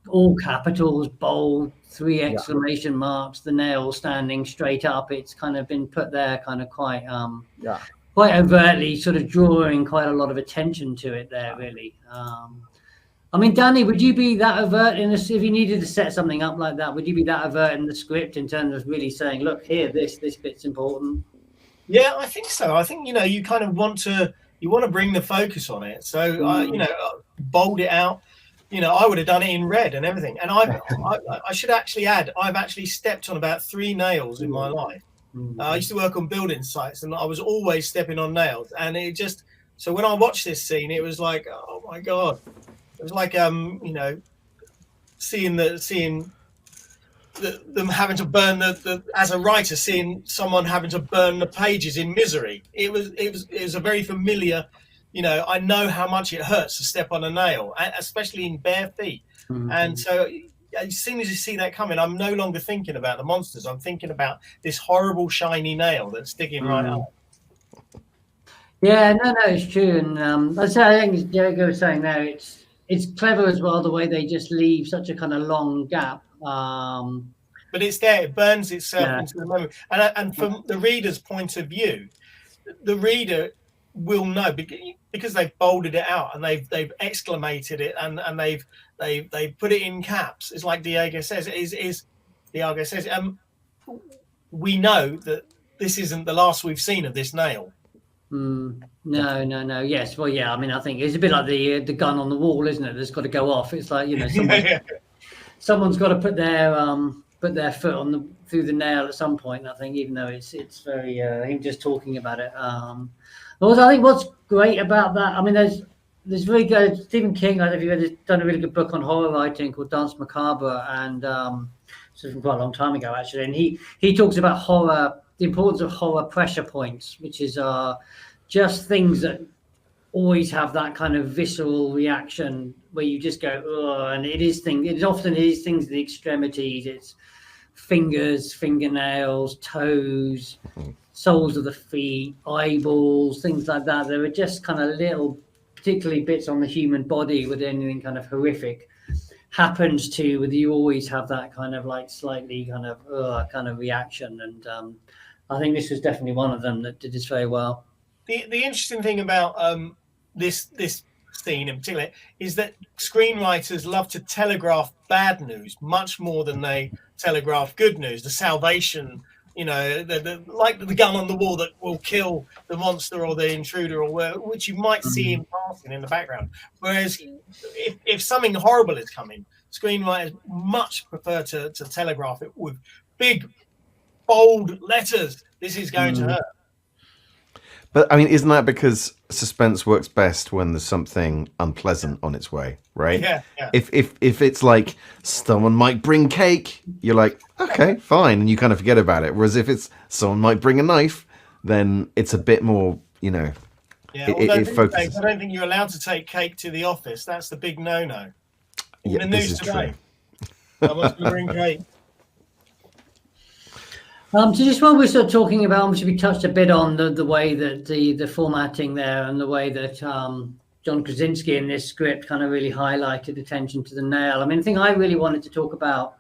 B: all capitals, bold, 3 exclamation marks, the nail standing straight up. It's kind of been put there kind of quite overtly, sort of drawing quite a lot of attention to it there, really. I mean, Danny, would you be that overt in this, if you needed to set something up like that, would you be that overt in the script in terms of really saying, look, here, this bit's important?
C: Yeah, I think so. I think, you know, you kind of want to bring the focus on it. So, you know, bold it out. You know, I would have done it in red and everything. And I should actually add, I've actually stepped on about 3 nails in my life. I used to work on building sites, and I was always stepping on nails. And it just, so when I watched this scene, it was like, oh my God. It was like, you know, seeing them having to burn as a writer, seeing someone having to burn the pages in misery. It was a very familiar, you know, I know how much it hurts to step on a nail, especially in bare feet. And so as soon as you see that coming, I'm no longer thinking about the monsters. I'm thinking about this horrible shiny nail that's sticking right up.
B: Yeah, no, it's true. And I think as Diogo was saying there, it's clever as well, the way they just leave such a kind of long gap.
C: But it's there, it burns itself into the memory. And from the reader's point of view, the reader will know because they've bolded it out and they've exclamated it and they've put it in caps. It's like Diogo says, we know that this isn't the last we've seen of this nail.
B: No. Yes. Well, yeah. I mean, I think it's a bit like the gun on the wall, isn't it? That's got to go off. It's like, you know, someone's got to put their foot through the nail at some point. I think, even though it's very him just talking about it. Also, I think what's great about that, I mean, there's really good Stephen King. I don't know if you've done a really good book on horror writing called Danse Macabre, and so from quite a long time ago actually. And he talks about horror, the importance of horror pressure points, which is just things that always have that kind of visceral reaction where you just go, oh, and it often is things at the extremities. It's fingers, fingernails, toes, soles of the feet, eyeballs, things like that. There are just kind of little, particularly bits on the human body with anything kind of horrific happens to, where you always have that kind of like slightly kind of reaction. And I think this was definitely one of them that did this very well.
C: The interesting thing about this scene in particular is that screenwriters love to telegraph bad news much more than they telegraph good news. The salvation like the gun on the wall that will kill the monster or the intruder, which you might see in passing in the background. Whereas if something horrible is coming, screenwriters much prefer to telegraph it with big, bold letters. This is going to hurt.
D: But I mean, isn't that because suspense works best when there's something unpleasant on its way, right?
C: Yeah.
D: If it's like someone might bring cake, you're like, okay, fine, and you kind of forget about it. Whereas if it's someone might bring a knife, then it's a bit more,
C: Yeah.
D: It focuses.
C: I don't think you're allowed to take cake to the office. That's the big no-no.
D: Yeah,
C: the
D: this
C: news
D: is
C: today.
D: true.
C: Someone's going to bring cake.
B: So just while we're sort of talking about, obviously we touched a bit on the way that the formatting there and the way that John Krasinski in this script kind of really highlighted attention to the nail. I mean, the thing I really wanted to talk about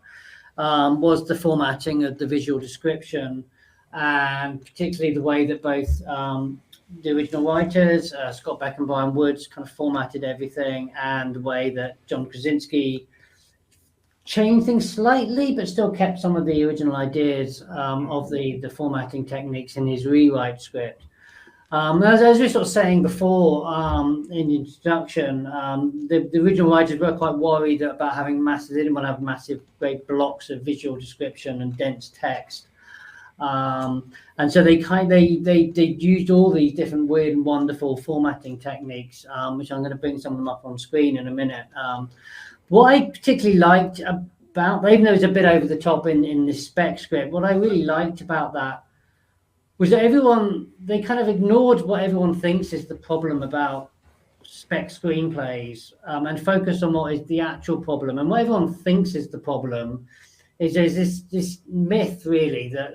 B: was the formatting of the visual description, and particularly the way that both the original writers, Scott Beck and Bryan Woods, kind of formatted everything, and the way that John Krasinski changed things slightly, but still kept some of the original ideas of the formatting techniques in his rewrite script. As we were sort of saying before in the introduction, the original writers were quite worried about having massive. They didn't want to have massive, great blocks of visual description and dense text, and so they used all these different weird and wonderful formatting techniques, which I'm going to bring some of them up on screen in a minute. What I particularly liked about, even though it's a bit over the top in this spec script, what I really liked about that was that they kind of ignored what everyone thinks is the problem about spec screenplays, and focused on what is the actual problem. And what everyone thinks is the problem is there's this myth, really, that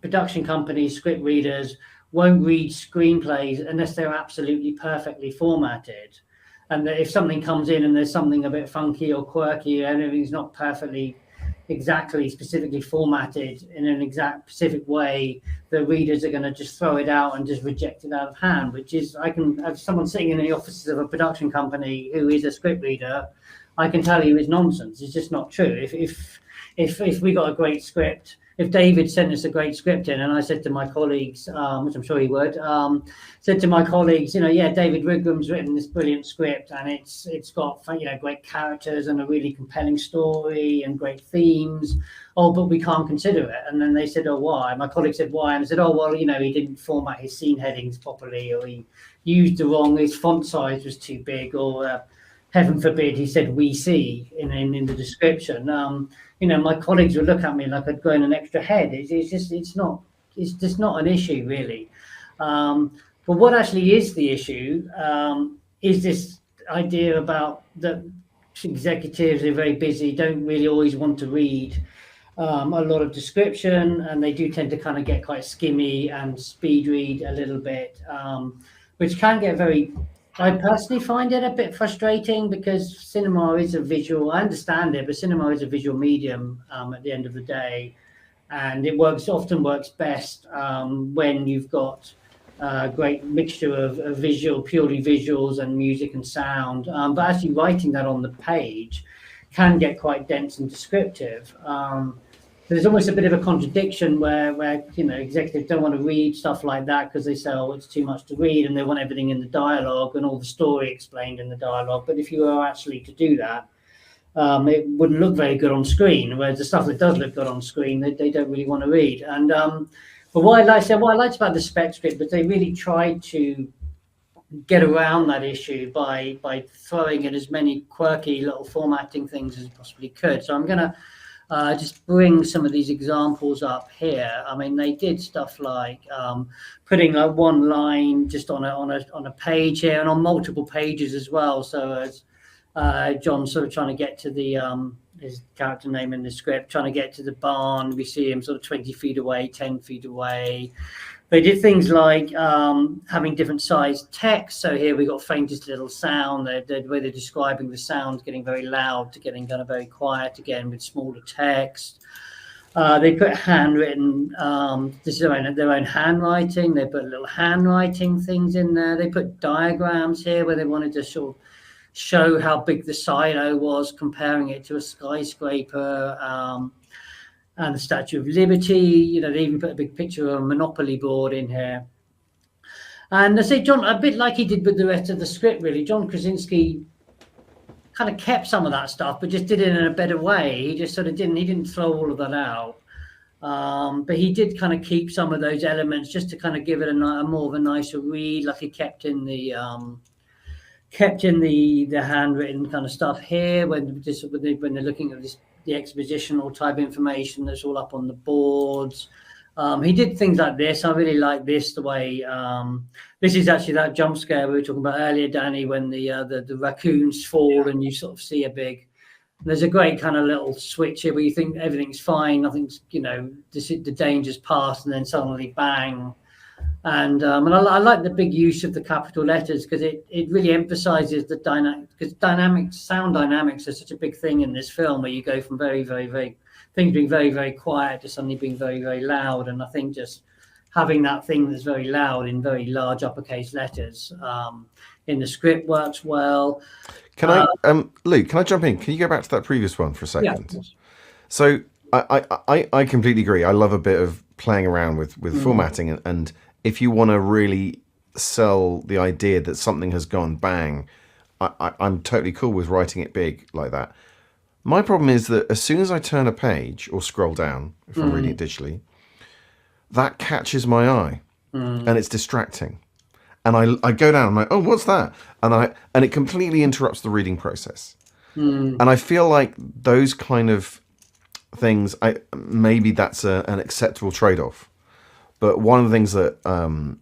B: production companies, script readers won't read screenplays unless they're absolutely perfectly formatted. And that if something comes in and there's something a bit funky or quirky and everything's not perfectly, exactly, specifically formatted in an exact specific way, the readers are going to just throw it out and just reject it out of hand, which is, I can have someone sitting in the offices of a production company who is a script reader, I can tell you is nonsense. It's just not true. If we got a great script, if David sent us a great script in and I said to my colleagues, which I'm sure he would, said to my colleagues, David Wigram's written this brilliant script and it's got, great characters and a really compelling story and great themes. Oh, but we can't consider it. And then they said, oh, why? My colleague said, why? And I said, oh, well, he didn't format his scene headings properly, or he used his font size was too big, or heaven forbid, he said "we see" in the description. My colleagues would look at me like I'd grown an extra head. It's just not an issue, really. But what actually is the issue is this idea about that executives are very busy, don't really always want to read a lot of description, and they do tend to kind of get quite skimmy and speed read a little bit, which can get I personally find it a bit frustrating, because cinema is a visual, I understand it, but cinema is a visual medium at the end of the day. And it often works best when you've got a great mixture of purely visuals and music and sound. But actually writing that on the page can get quite dense and descriptive. There's almost a bit of a contradiction where executives don't want to read stuff like that because they say, oh, it's too much to read, and they want everything in the dialogue and all the story explained in the dialogue. But if you were actually to do that, it wouldn't look very good on screen. Whereas the stuff that does look good on screen, they don't really want to read. And but what I liked about the spec script was they really tried to get around that issue by throwing in as many quirky little formatting things as possibly could. So I'm going to just bring some of these examples up here. I mean, they did stuff like putting like one line just on a page here, and on multiple pages as well. So as John's sort of trying to get to the his character name in the script, trying to get to the barn, we see him sort of 20 feet away, 10 feet away. They did things like having different sized text. So here we got faintest little sound. The way they're describing the sound, getting very loud to getting kind of very quiet again with smaller text. They put handwritten, this is their own handwriting. They put little handwriting things in there. They put diagrams here where they wanted to sort of show how big the silo was, comparing it to a skyscraper. and the Statue of Liberty. You know, they even put a big picture of a Monopoly board in here. And I say, John, a bit like he did with the rest of the script, really, John Krasinski kind of kept some of that stuff, but just did it in a better way. He just sort of he didn't throw all of that out. But he did kind of keep some of those elements just to kind of give it a more of a nicer read, like he kept in the handwritten kind of stuff here when they're looking at the expositional type information that's all up on the boards. He did things like this. I really like this, the way this is actually that jump scare we were talking about earlier, Danny, when the raccoons fall and you sort of see there's a great kind of little switch here where you think everything's fine, nothing's, the danger's past, and then suddenly bang. And I like the big use of the capital letters because it really emphasizes the dynamic, because sound dynamics are such a big thing in this film, where you go from very, very, very things being very, very quiet to suddenly being very, very loud. And I think just having that thing that's very loud in very large uppercase letters in the script works well.
D: Can Luke, can I jump in? Can you go back to that previous one for a second?
B: Yeah.
D: So I completely agree. I love a bit of playing around with formatting, and if you want to really sell the idea that something has gone bang, I'm totally cool with writing it big like that. My problem is that as soon as I turn a page or scroll down, if I'm reading it digitally, that catches my eye and it's distracting. And I go down, I'm like, oh, what's that? And it completely interrupts the reading process. And I feel like those kind of things, maybe that's an acceptable trade-off. But one of the things that I'm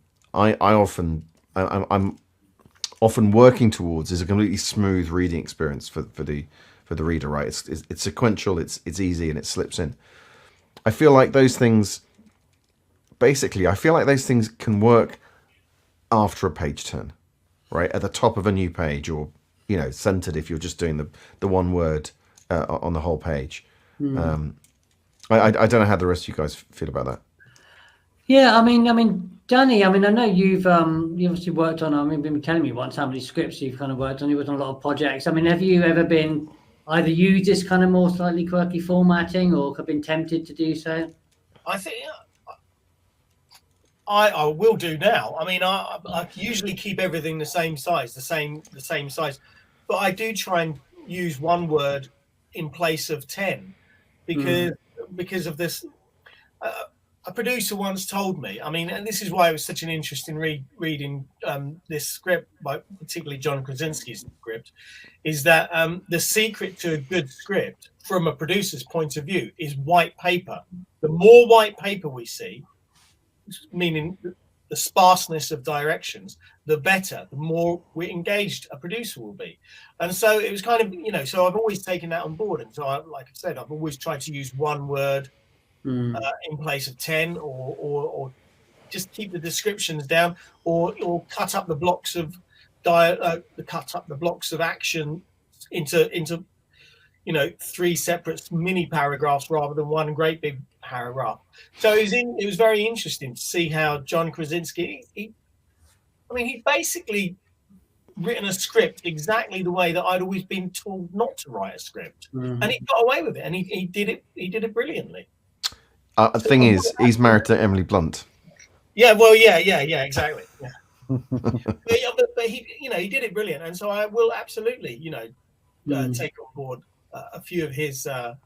D: often working towards is a completely smooth reading experience for the reader, right? It's sequential, it's easy, and it slips in. I feel like those things can work after a page turn, right? At the top of a new page, or centered if you're just doing the one word on the whole page. I don't know how the rest of you guys feel about that.
B: Yeah, I mean, Danny, I know you've you obviously worked on. You've been telling me once how many scripts you've kind of worked on. You've worked on a lot of projects. Have you ever been either used this kind of more slightly quirky formatting, or have been tempted to do so?
C: I think I will do now. I usually keep everything the same size, the same size, but I do try and use one word in place of 10 because of this. A producer once told me, and this is why it was such an interesting reading this script, particularly John Krasinski's script, is that the secret to a good script from a producer's point of view is white paper. The more white paper we see, meaning the sparseness of directions, the better, the more we're engaged a producer will be. And so it was kind of, so I've always taken that on board. And so, like I said, I've always tried to use one word in place of 10, or just keep the descriptions down, or cut up the blocks of action into 3 separate mini paragraphs rather than one great big paragraph. So it was very interesting to see how John Krasinski, he basically written a script exactly the way that I'd always been told not to write a script, and he got away with it, and he did it brilliantly.
D: The thing is, he's married to Emily Blunt.
C: Yeah, well, yeah, exactly. Yeah. but he did it brilliant, and so I will absolutely, take on board a few of his. If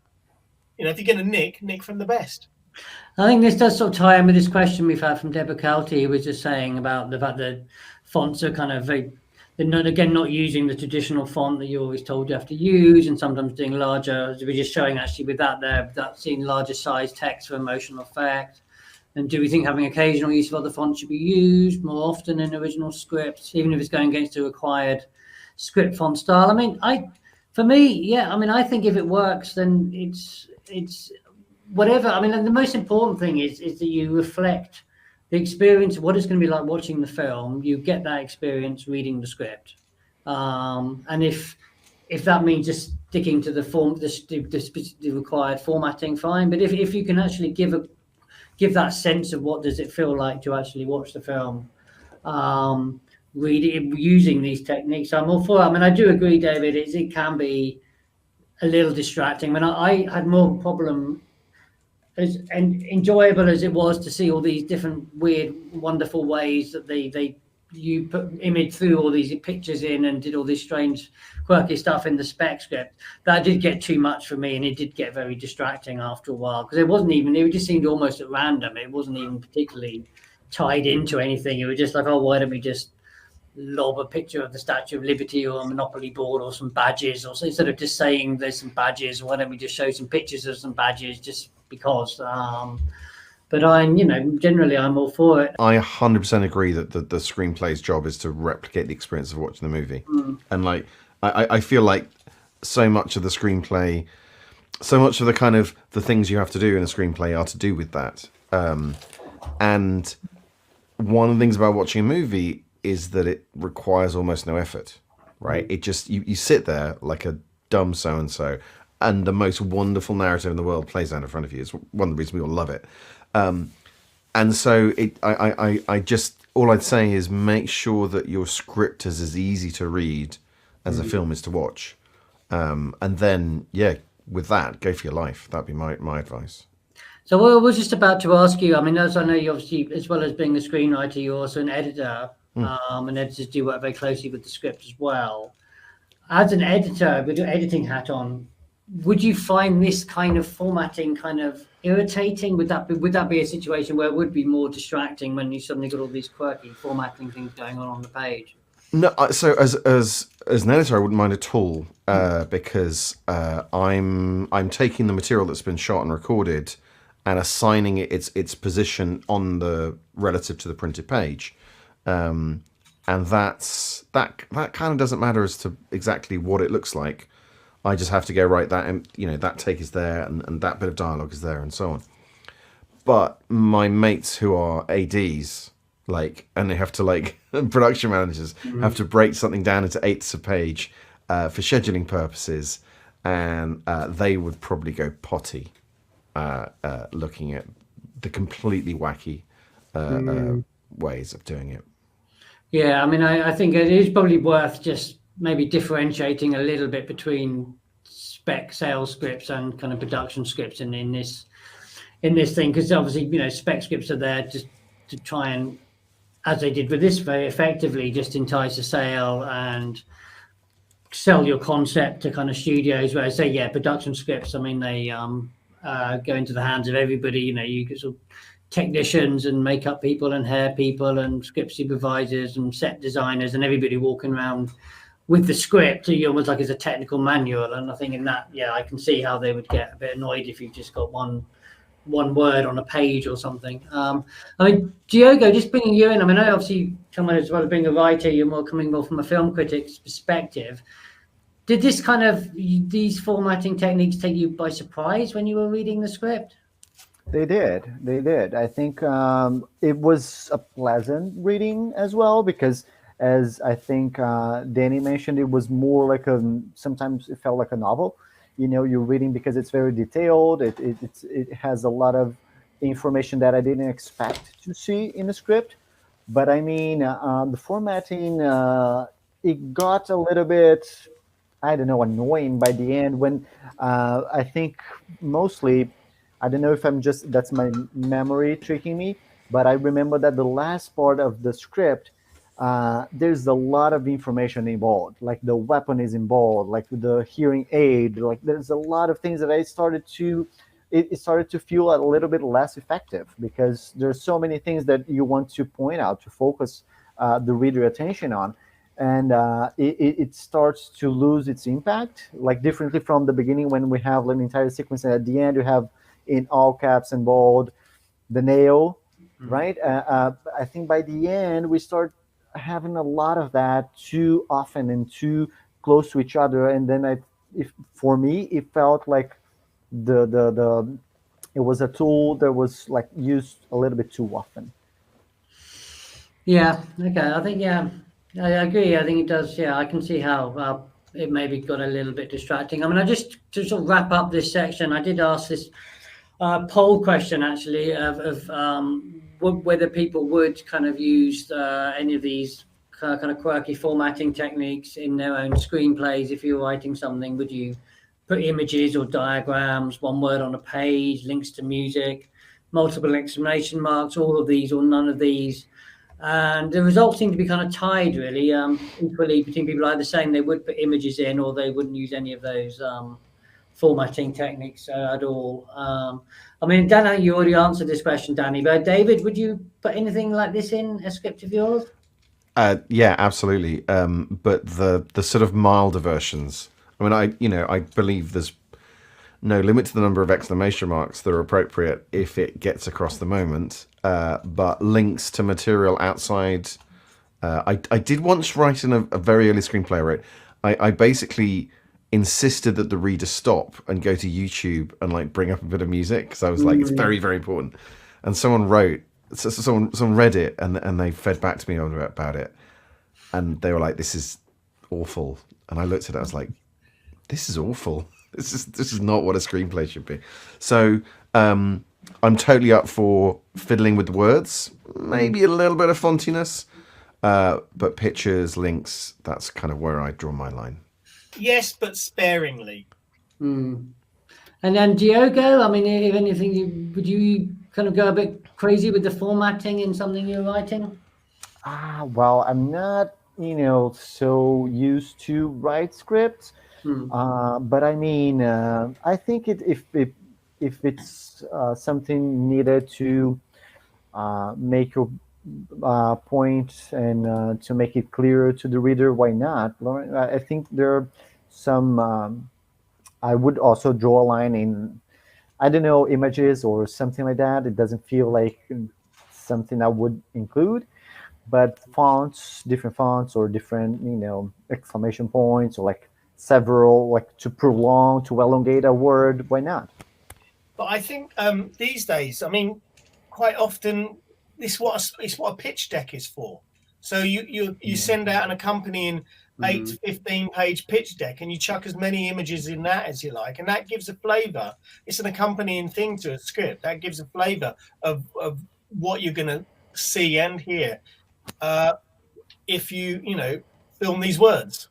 C: you're going to nick from the best.
B: I think this does sort of tie in with this question we've had from Deborah Calty, who was just saying about the fact that fonts are kind of very. They're not using the traditional font that you're always told you have to use, and sometimes doing larger, as we're just showing actually with that there, that seeing larger size text for emotional effect. And do we think having occasional use of other fonts should be used more often in original scripts, even if it's going against the required script font style? I think if it works, then it's whatever. The most important thing is that you reflect the experience of what it's going to be like watching the film. You get that experience reading the script, and if that means just sticking to the form, the required formatting, fine. But if you can actually give that sense of what does it feel like to actually watch the film, read it using these techniques, I'm all for it. I do agree, David. It can be a little distracting. I had more problem as enjoyable as it was to see all these different weird, wonderful ways that you put image through all these pictures in and did all this strange, quirky stuff in the spec script, that did get too much for me, and it did get very distracting after a while, because it just seemed almost at random. It wasn't even particularly tied into anything. It was just like, oh, why don't we just lob a picture of the Statue of Liberty or a Monopoly board or some badges, or so, instead of just saying there's some badges, why don't we just show some pictures of some badges just because. But generally I'm all for it.
D: I 100% agree that the screenplay's job is to replicate the experience of watching the movie. And like, I feel like so much of the screenplay, so much of the kind of the things you have to do in a screenplay are to do with that. And one of the things about watching a movie is that it requires almost no effort, right? It just, you sit there like a dumb so-and-so, and the most wonderful narrative in the world plays out in front of you. It's one of the reasons we all love it. And so I just, all I'd say is make sure that your script is as easy to read as a film is to watch. And then, with that, go for your life. That'd be my advice.
B: So I was just about to ask you, I mean, as I know you obviously, as well as being a screenwriter, you're also an editor, and editors do work very closely with the script as well. As an editor, with your editing hat on, would you find this kind of formatting kind of irritating? Would that be a situation where it would be more distracting when you suddenly got all these quirky formatting things going on the page?
D: No, so as an editor, I wouldn't mind at all, because I'm taking the material that's been shot and recorded and assigning it its position on the relative to the printed page, and that kind of doesn't matter as to exactly what it looks like. I just have to go right, that, and that take is there, and that bit of dialogue is there, and so on. But my mates who are ADs, and they have to production managers have to break something down into 8ths a page for scheduling purposes, and they would probably go potty looking at the completely wacky ways of doing it.
B: Yeah, I mean, I think it is probably worth just maybe differentiating a little bit between spec sales scripts and kind of production scripts in this thing, because obviously spec scripts are there just to try and, as they did with this very effectively, just entice a sale and sell your concept to kind of studios, where I say production scripts, I mean, they go into the hands of everybody. You get sort of technicians and makeup people and hair people and script supervisors and set designers and everybody walking around with the script, almost like as a technical manual. And I think in that, I can see how they would get a bit annoyed if you've just got one word on a page or something. I mean, Diogo, just bringing you in, I mean, I obviously, someone as well as being a writer, you're coming more from a film critic's perspective. Did these formatting techniques take you by surprise when you were reading the script?
E: They did. I think it was a pleasant reading as well, because as I think Danny mentioned, it was more like sometimes it felt like a novel. You're reading because it's very detailed. It has a lot of information that I didn't expect to see in the script. But I mean, the formatting, it got a little bit, I don't know, annoying by the end when I think mostly, I don't know if that's my memory tricking me, but I remember that the last part of the script, there's a lot of information involved, like the weapon is involved, like the hearing aid, like there's a lot of things that it started to feel a little bit less effective, because there's so many things that you want to point out to focus the reader attention on. And it starts to lose its impact, like differently from the beginning when we have an entire sequence, and at the end you have in all caps and bold the nail, right? I think by the end we start having a lot of that too often and too close to each other, and then for me it felt like it was a tool that was used a little bit too often.
B: Yeah, okay, I think I agree. I think it does. I can see how it maybe got a little bit distracting. I mean, just to sort of wrap up this section, I did ask this poll question actually of whether people would kind of use any of these kind of quirky formatting techniques in their own screenplays. If you're writing something, would you put images or diagrams, one word on a page, links to music, multiple exclamation marks, all of these or none of these. And the results seem to be kind of tied, really, equally between people either saying they would put images in or they wouldn't use any of those formatting techniques at all. I mean, Dan, you already answered this question, Danny, but David, would you put anything like this in a script of yours?
D: Yeah, absolutely. But the sort of milder versions. I mean, I believe there's no limit to the number of exclamation marks that are appropriate if it gets across the moment. But links to material outside. I did once write in a very early screenplay. Right, I basically insisted that the reader stop and go to YouTube and like bring up a bit of music because I was like, it's very, very important. And someone read it and they fed back to me about it, and they were like, "This is awful." And I looked at it, I was like, "This is awful. This is not what a screenplay should be." So I'm totally up for fiddling with the words, maybe a little bit of fontiness, but pictures, links, that's kind of where I draw my line.
C: Yes, but sparingly.
B: And then Diogo, I mean, if anything, would you kind of go a bit crazy with the formatting in something you're writing?
E: Well, I'm not, so used to write scripts, but I mean, I think if it's something needed to make your point and to make it clearer to the reader, why not? I think there are some. I would also draw a line in, I don't know, images or something like that. It doesn't feel like something I would include, but fonts, different fonts or different, exclamation points or like several, like to prolong, to elongate a word, why not?
C: But I think these days, I mean, quite often, it's what a pitch deck is for. So you send out an accompanying 8 to 15 page pitch deck and you chuck as many images in that as you like, and that gives a flavor. It's an accompanying thing to a script that gives a flavor of what you're going to see and hear if you film these words.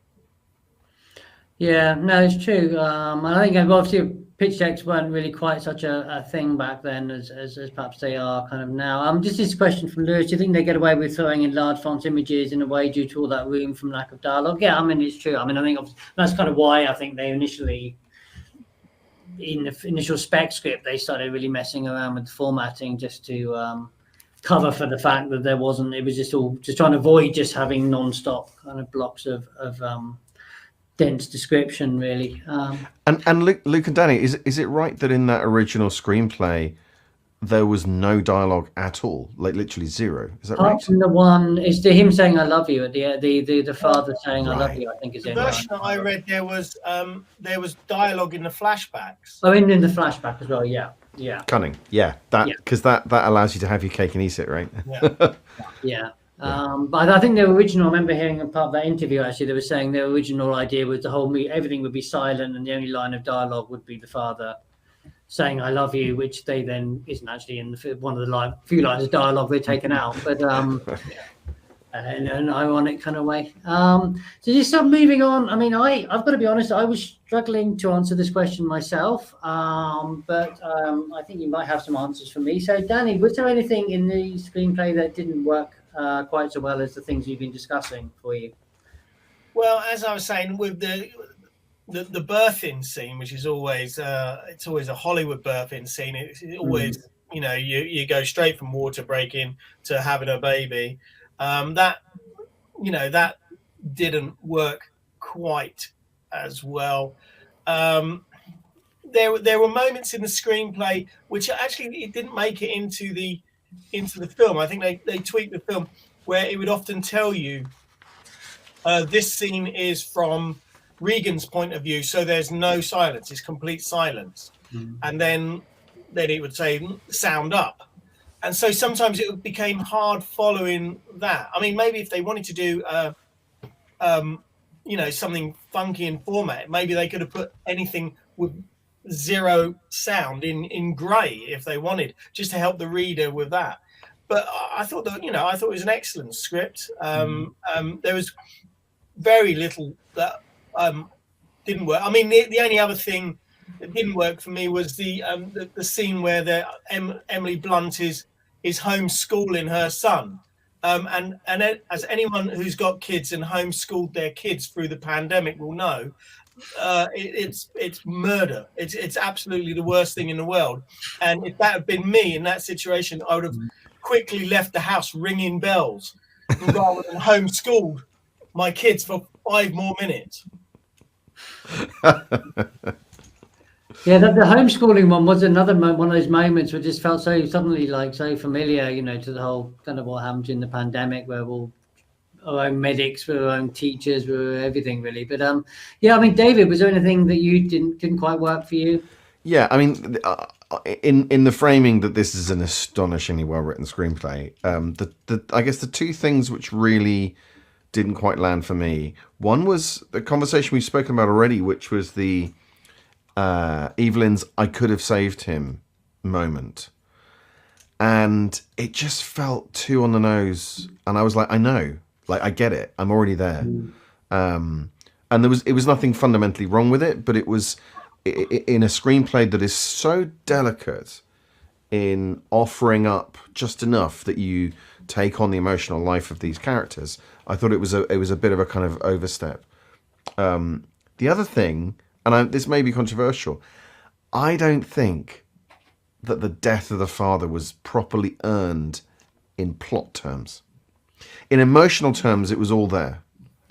B: Yeah, no, it's true. I think obviously pitch decks weren't really quite such a thing back then as perhaps they are kind of now. Just this question from Lewis: do you think they get away with throwing in large font images in a way due to all that room from lack of dialogue? Yeah, I mean, it's true. I mean, I think that's kind of why I think they initially, in the initial spec script, they started really messing around with the formatting just to cover for the fact that it was just trying to avoid just having non-stop kind of blocks of dense description, really.
D: And Luke and Danny, is it right that in that original screenplay there was no dialogue at all, like literally zero? Is that right?
B: The one is to him saying "I love you" at the father saying "I love you." I think is
C: the version that I read. There was dialogue in the flashbacks.
B: Oh, in the flashback as well. Yeah.
D: Cunning, yeah. Because that allows you to have your cake and eat it, right?
C: Yeah.
B: Yeah. But I think the original, I remember hearing a part of that interview, actually, they were saying the original idea was everything would be silent and the only line of dialogue would be the father saying "I love you," which they then isn't actually in one of the few lines of dialogue they're taken out, but in an ironic kind of way. So just moving on, I mean, I've got to be honest, I was struggling to answer this question myself, but I think you might have some answers for me. So Danny, was there anything in the screenplay that didn't work quite so well as the things you've been discussing for you?
C: Well, as I was saying, with the birthing scene, which is always it's always a Hollywood birthing scene. It's always you go straight from water breaking to having a baby. That didn't work quite as well. There were moments in the screenplay which actually it didn't make it into the film. I think they tweaked the film where it would often tell you this scene is from Regan's point of view, so there's no silence, it's complete silence. And then it would say sound up, and so sometimes it became hard following that. I mean, maybe if they wanted to do something funky in format, maybe they could have put anything with zero sound in grey if they wanted, just to help the reader with that. But I thought that it was an excellent script. There was very little that didn't work. I mean, the only other thing that didn't work for me was the scene where Emily Blunt is homeschooling her son. And as anyone who's got kids and homeschooled their kids through the pandemic will know, it's murder. It's absolutely the worst thing in the world. And if that had been me in that situation, I would have quickly left the house ringing bells rather than homeschooled my kids for 5 more minutes.
B: Yeah, the homeschooling one was another one of those moments where it just felt so suddenly like so familiar, you know, to the whole kind of what happened during the pandemic, where we're our own medics, we're our own teachers, we're everything really. But yeah, I mean, David, was there anything that you didn't quite work for you?
D: Yeah, I mean, in the framing that this is an astonishingly well written screenplay, I guess the two things which really didn't quite land for me, one was the conversation we've spoken about already, which was the Evelyn's "I could have saved him" moment, and it just felt too on the nose. And I was like, I know, like I get it, I'm already there. And it was nothing fundamentally wrong with it, but it was in a screenplay that is so delicate in offering up just enough that you take on the emotional life of these characters. I thought it was a bit of a kind of overstep. The other thing, and this may be controversial, I don't think that the death of the father was properly earned in plot terms. In emotional terms, it was all there.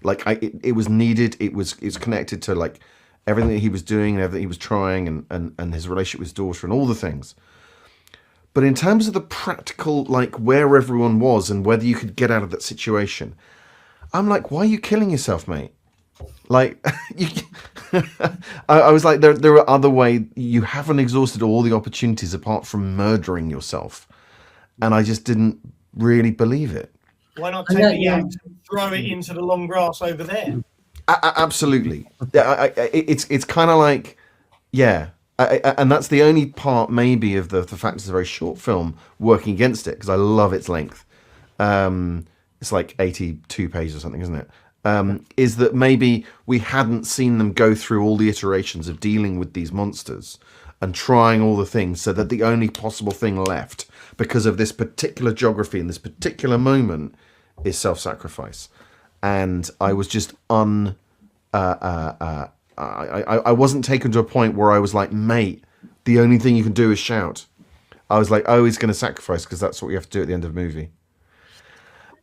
D: Like it was needed. It's connected to like everything that he was doing and everything he was trying, and his relationship with his daughter and all the things. But in terms of the practical, like where everyone was and whether you could get out of that situation, I'm like, why are you killing yourself, mate? Like, I was like, there are other ways. You haven't exhausted all the opportunities apart from murdering yourself, and I just didn't really believe it.
C: Why not take the axe and throw it into the long grass over there?
D: Absolutely. It's kind of like, yeah. And that's the only part maybe of the fact it's a very short film working against it, because I love its length. It's like 82 pages or something, isn't it? Is that maybe we hadn't seen them go through all the iterations of dealing with these monsters and trying all the things, so that the only possible thing left, because of this particular geography and this particular moment, is self-sacrifice. And I was just I wasn't taken to a point where I was like, mate, the only thing you can do is shout. I was like, oh, he's going to sacrifice because that's what you have to do at the end of the movie.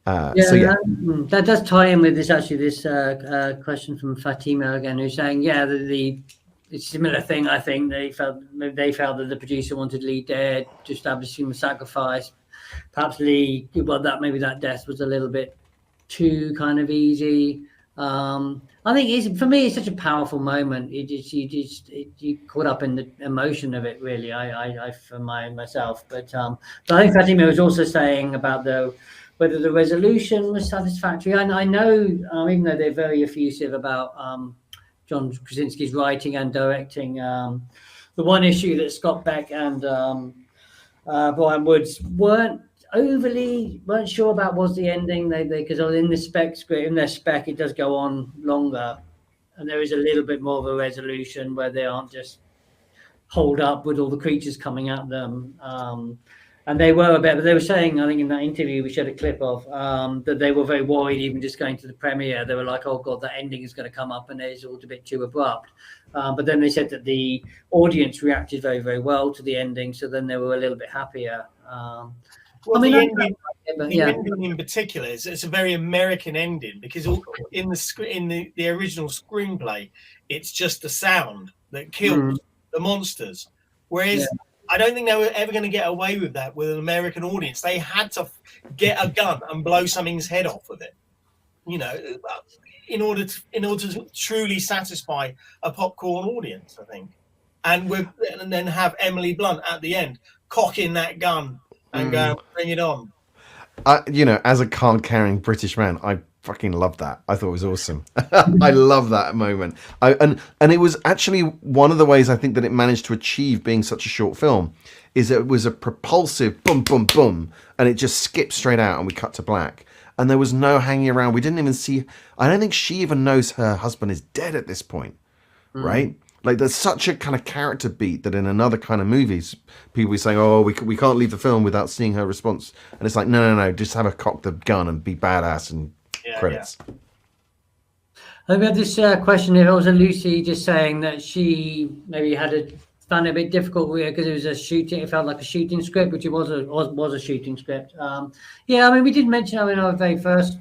B: That does tie in with this question from Fatima again, who's saying, yeah, it's a similar thing. I think they felt that the producer wanted Lee dead to establish him a sacrifice. Perhaps maybe that death was a little bit too kind of easy. I think for me, it's such a powerful moment. You caught up in the emotion of it, really. I for myself, but I think Fatima was also saying about whether the resolution was satisfactory. I know, even though they're very effusive about John Krasinski's writing and directing, the one issue that Scott Beck and Bryan Woods weren't sure about was the ending. Because in their spec it does go on longer, and there is a little bit more of a resolution where they aren't just holed up with all the creatures coming at them. And they were but they were saying, I think in that interview we showed a clip of, that they were very worried even just going to the premiere. They were like, oh God, that ending is going to come up and it's all a bit too abrupt. But then they said that the audience reacted very, very well to the ending. So then they were a little bit happier.
C: Well, the ending in particular it's a very American ending, because in the original screenplay, it's just the sound that kills the monsters. Whereas I don't think they were ever going to get away with that with an American audience. They had to get a gun and blow something's head off with it, you know, in order to truly satisfy a popcorn audience, I think. And then have Emily Blunt at the end cocking that gun and go, bring it on.
D: As a card-carrying British man, I fucking love that. I thought it was awesome. I love that moment. And it was actually one of the ways I think that it managed to achieve being such a short film, is it was a propulsive boom, boom, boom, and it just skipped straight out and we cut to black. And there was no hanging around. We didn't even see, I don't think she even knows her husband is dead at this point. right? Like there's such a kind of character beat that in another kind of movies, people be saying, "Oh, we can't leave the film without seeing her response," and it's like, no, just have her cock the gun and be badass and credits.
B: I had this question here. It was Lucy just saying that she maybe found it a bit difficult because it was a shooting. It felt like a shooting script, which it was a shooting script. Yeah, I mean, we did mention. I mean, our very first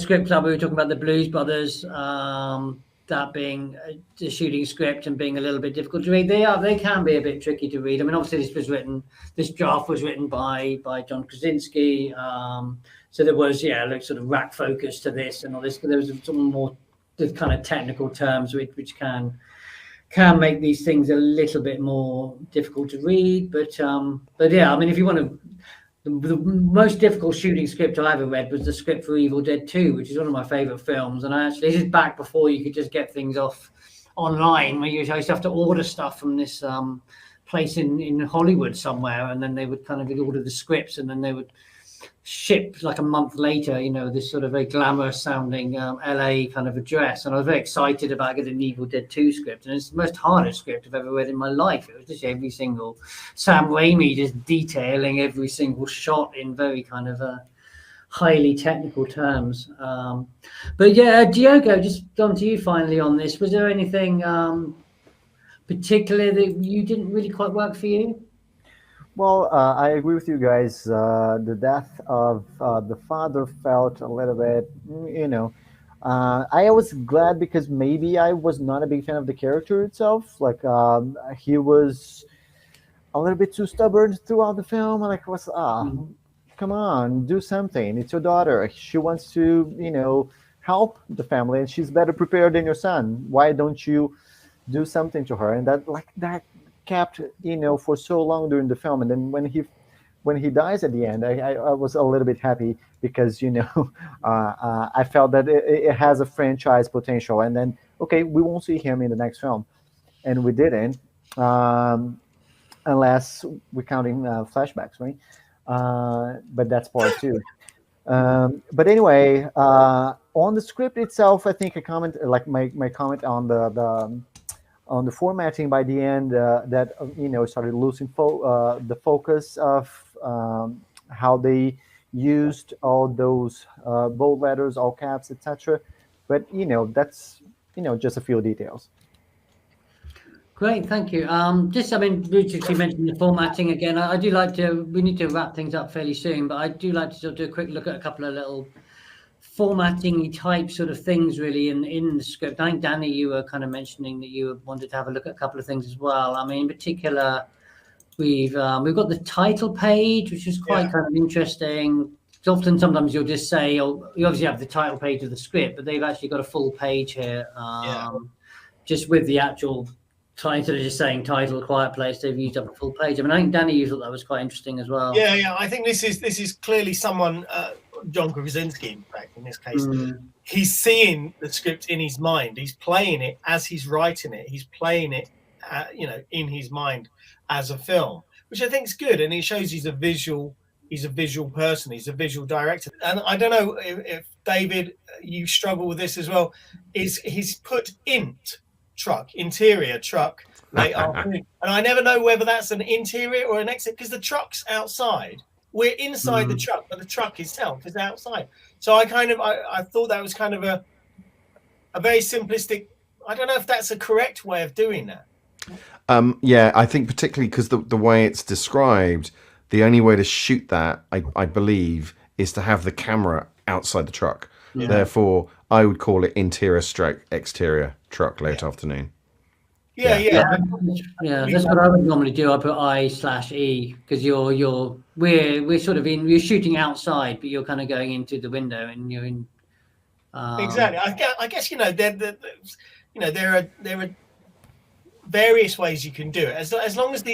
B: script club, we were talking about the Blues Brothers. That being the shooting script and being a little bit difficult to read. They can be a bit tricky to read. I mean, obviously this draft was written by John Krasinski. So there was, like sort of rack focus to this and all this. There was some more the kind of technical terms which can make these things a little bit more difficult to read. But yeah, I mean, if you want to, the most difficult shooting script I ever read was the script for Evil Dead 2, which is one of my favorite films. And this is back before you could just get things off online, where you used to have to order stuff from this place in Hollywood somewhere, and then they would kind of order the scripts, and then they would ship like a month later, this sort of very glamorous sounding LA kind of address. And I was very excited about getting an Evil Dead 2 script, and it's the most hardest script I've ever read in my life. It was just every single Sam Raimi just detailing every single shot in very kind of highly technical terms. But yeah, Diogo, just on to you finally on this. Was there anything particular that you didn't really quite work for you?
E: Well, I agree with you guys. The death of the father felt a little bit, I was glad because maybe I was not a big fan of the character itself. Like he was a little bit too stubborn throughout the film. Like come on, do something. It's your daughter. She wants to, help the family, and she's better prepared than your son. Why don't you do something to her? And that kept for so long during the film, and then when he dies at the end, I was a little bit happy because I felt that it has a franchise potential, and then we won't see him in the next film, and we didn't unless we're counting flashbacks, right? But that's part 2. But anyway, on the script itself, I think a comment, like my comment on the formatting by the end, that started losing the focus of how they used all those bold letters, all caps, etc. But that's just a few details.
B: Great, thank you. Richard, you mentioned the formatting again. I do like to. We need to wrap things up fairly soon, but I do like to sort of do a quick look at a couple of little formatting type sort of things really in the script. I think Danny, you were kind of mentioning that you wanted to have a look at a couple of things as well. I mean, in particular, we've got the title page, which is quite kind of interesting. Often, sometimes you'll just say, you obviously have the title page of the script, but they've actually got a full page here, just with the actual title, just saying title, Quiet Place. They've used up a full page. I mean, I think Danny, you thought that was quite interesting as well.
C: Yeah. I think this is clearly someone. John Krasinski, in fact, in this case, he's seeing the script in his mind. He's playing it as he's writing it. He's playing it, in his mind as a film, which I think is good. And it shows he's a visual person. He's a visual director. And I don't know if David, you struggle with this as well. He's put interior truck late afternoon, and I never know whether that's an interior or an exit because the truck's outside. We're inside the truck, but the truck itself is outside. So I thought that was kind of a very simplistic. I don't know if that's a correct way of doing that.
D: Yeah, I think particularly because the way it's described, the only way to shoot that, I believe, is to have the camera outside the truck. Yeah. Therefore, I would call it interior stroke exterior truck late afternoon.
B: Yeah. That's what I would normally do. I put I/E because we're sort of you're shooting outside, but you're kind of going into the window, and you're in.
C: Exactly. I guess there are various ways you can do it as long as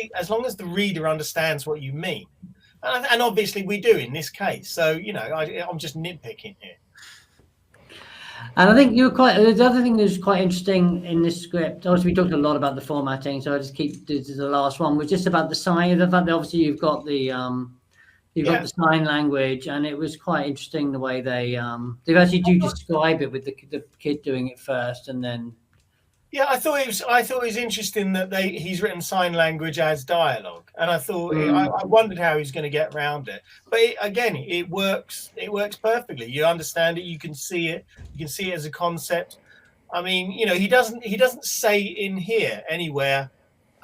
C: the reader understands what you mean, and obviously we do in this case. So I'm just nitpicking here.
B: And I think the other thing that's quite interesting in this script, obviously we talked a lot about the formatting, so I just keep this is the last one, was just about the sign, the fact that obviously you've got the sign language, and it was quite interesting the way they actually do describe it with the kid doing it first, and then
C: Yeah, I thought it was interesting that he's written sign language as dialogue, and I thought I wondered how he's going to get around it. But again, it works. It works perfectly. You understand it. You can see it. You can see it as a concept. I mean, he doesn't say in here anywhere.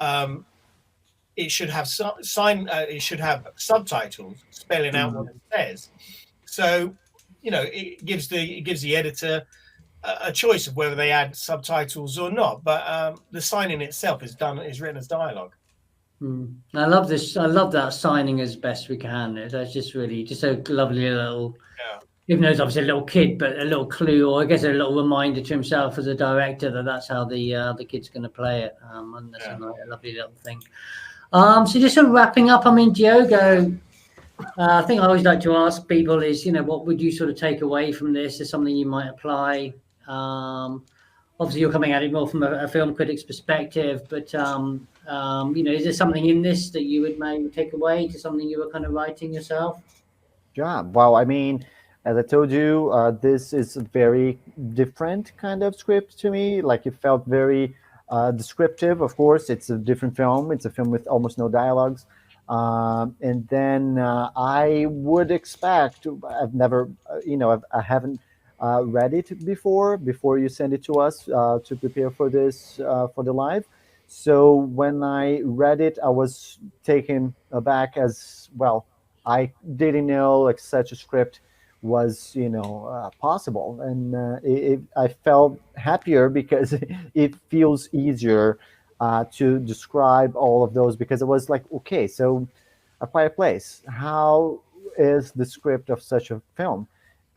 C: It should have it should have subtitles spelling out what it says. So, it gives the editor a choice of whether they add subtitles or not, but the signing itself is written as dialogue.
B: I love this. I love that signing as best we can. That's just really just a lovely little, even though it's obviously a little kid, but a little clue, or I guess a little reminder to himself as a director that's how the kid's going to play it. And that's a lovely little thing. So just sort of wrapping up. I mean, Diogo, I think I always like to ask people is, what would you sort of take away from this? Is something you might apply? Obviously, you're coming at it more from a film critic's perspective, but is there something in this that you would maybe take away to something you were kind of writing yourself?
E: Yeah, well, I mean, as I told you, this is a very different kind of script to me. Like, it felt very descriptive. Of course, it's a different film. It's a film with almost no dialogues. And then I would expect, I've never, I haven't read it before you send it to us to prepare for this, for the live. So when I read it, I was taken aback as well. I didn't know like such a script was, possible. And I felt happier because it feels easier to describe all of those, because it was like, okay, so A Quiet Place, how is the script of such a film?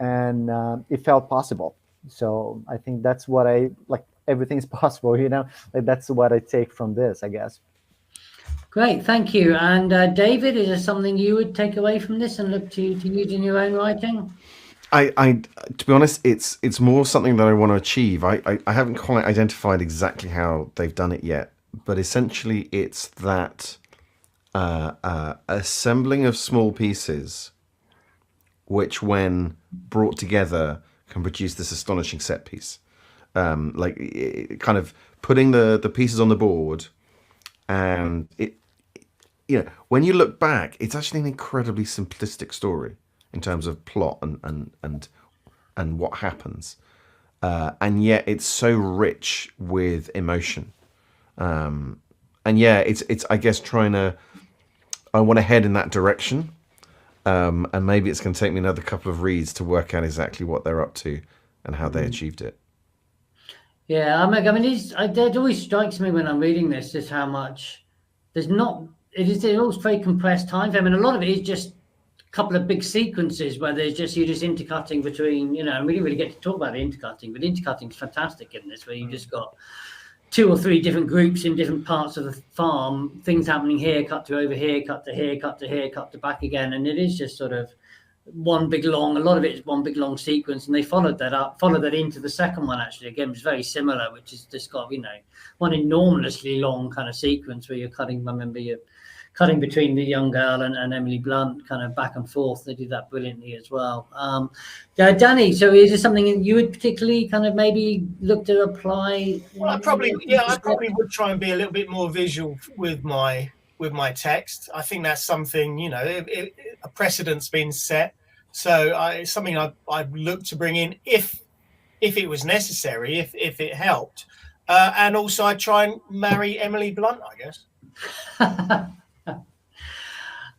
E: And it felt possible. So I think that's what I like. Everything's possible, like that's what I take from this, I guess.
B: Great, thank you. And David, is there something you would take away from this and look to use in your own writing?
D: I to be honest, it's more something that I want to achieve. I haven't quite identified exactly how they've done it yet, but essentially it's that assembling of small pieces, which when brought together can produce this astonishing set piece. Kind of putting the pieces on the board, and it when you look back, it's actually an incredibly simplistic story in terms of plot and what happens, and yet it's so rich with emotion. And it's I guess I want to head in that direction, and maybe it's going to take me another couple of reads to work out exactly what they're up to and how they achieved it.
B: Yeah, I mean, it always strikes me when I'm reading this just how much there's not. It's always very compressed time frame, and a lot of it is just a couple of big sequences where you're just intercutting between, and we didn't really get to talk about the intercutting, but intercutting is fantastic in this, where you just got 2 or 3 different groups in different parts of the farm, things happening here, cut to over here, cut to here, cut to here, cut to back again, and it is just sort of a lot of it is one big long sequence, and they followed that into the second one. Actually, again, it's very similar, which is just got one enormously long kind of sequence where you're cutting between the young girl and Emily Blunt, kind of back and forth. They did that brilliantly as well. Danny, so is there something you would particularly kind of maybe look to apply?
C: Well, I probably would try and be a little bit more visual with my text. I think that's something, a precedent's been set. So it's something I'd look to bring in if it was necessary, if it helped. And also I'd try and marry Emily Blunt, I guess.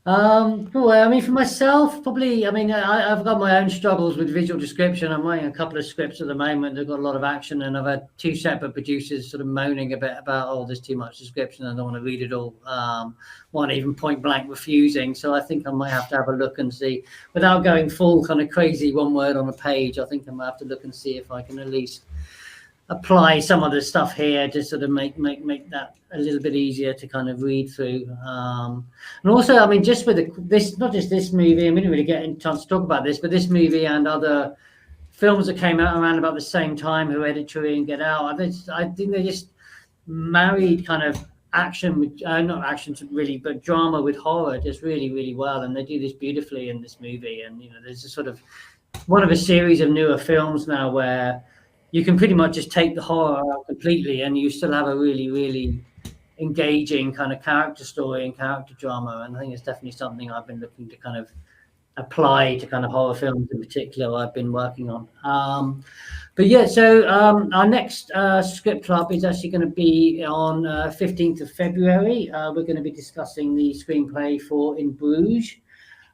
B: Well, I mean, for myself, probably, I mean, I've got my own struggles with visual description. I'm writing a couple of scripts at the moment. They've got a lot of action, and I've had 2 separate producers sort of moaning a bit about, there's too much description. I don't want to read it all. One even point blank refusing. So I think I might have to have a look and see, without going full kind of crazy one word on a page. I think I might have to look and see if I can at least apply some of the stuff here to sort of make that a little bit easier to kind of read through. And also, I mean, just with this, not just this movie, and we didn't really get a chance to talk about this, but this movie and other films that came out around about the same time, Hereditary and Get Out, I think they just married kind of action with, not action really, but drama with horror just really, really well. And they do this beautifully in this movie. And, there's a sort of one of a series of newer films now where you can pretty much just take the horror out completely, and you still have a really, really engaging kind of character story and character drama. And I think it's definitely something I've been looking to kind of apply to kind of horror films in particular I've been working on. But yeah, so our next script club is actually going to be on 15th of February. We're going to be discussing the screenplay for In Bruges.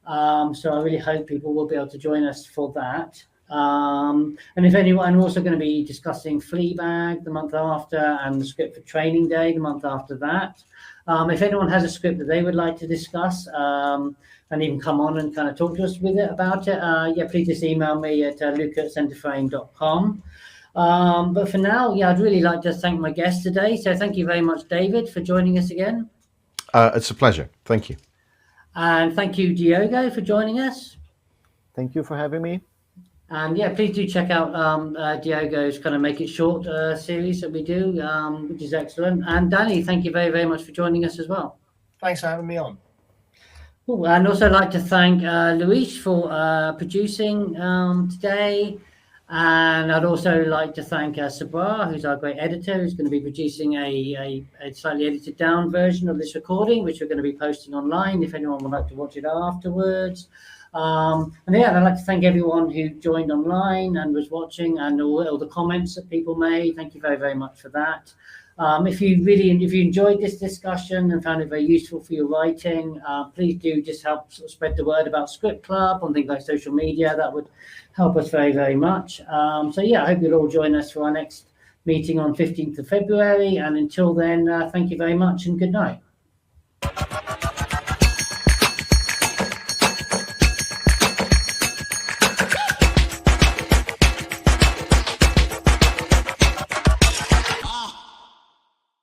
B: So I really hope people will be able to join us for that. And if anyone, I'm also going to be discussing Fleabag the month after, and the script for Training Day the month after that. If anyone has a script that they would like to discuss, and even come on and kind of talk to us with it about it, yeah, please just email me at luke@centerframe.com. But for now, yeah, I'd really like to thank my guest today. So thank you very much, David, for joining us again.
D: It's a pleasure. Thank you.
B: And thank you, Diogo, for joining us.
E: Thank you for having me.
B: And yeah, please do check out Diogo's kind of Make It Short series that we do, which is excellent. And Danny, thank you very, very much for joining us as well.
C: Thanks for having me on.
B: Cool. And also I'd like to thank Luis for producing today. And I'd also like to thank Sabra, who's our great editor, who's going to be producing a slightly edited down version of this recording, which we're going to be posting online if anyone would like to watch it afterwards. And yeah, I'd like to thank everyone who joined online and was watching, and all the comments that people made. Thank you very, very much for that. If you enjoyed this discussion and found it very useful for your writing, please do just help sort of spread the word about Script Club on things like social media. That would help us very, very much. So yeah, I hope you'll all join us for our next meeting on 15th of February. And until then, thank you very much and good night.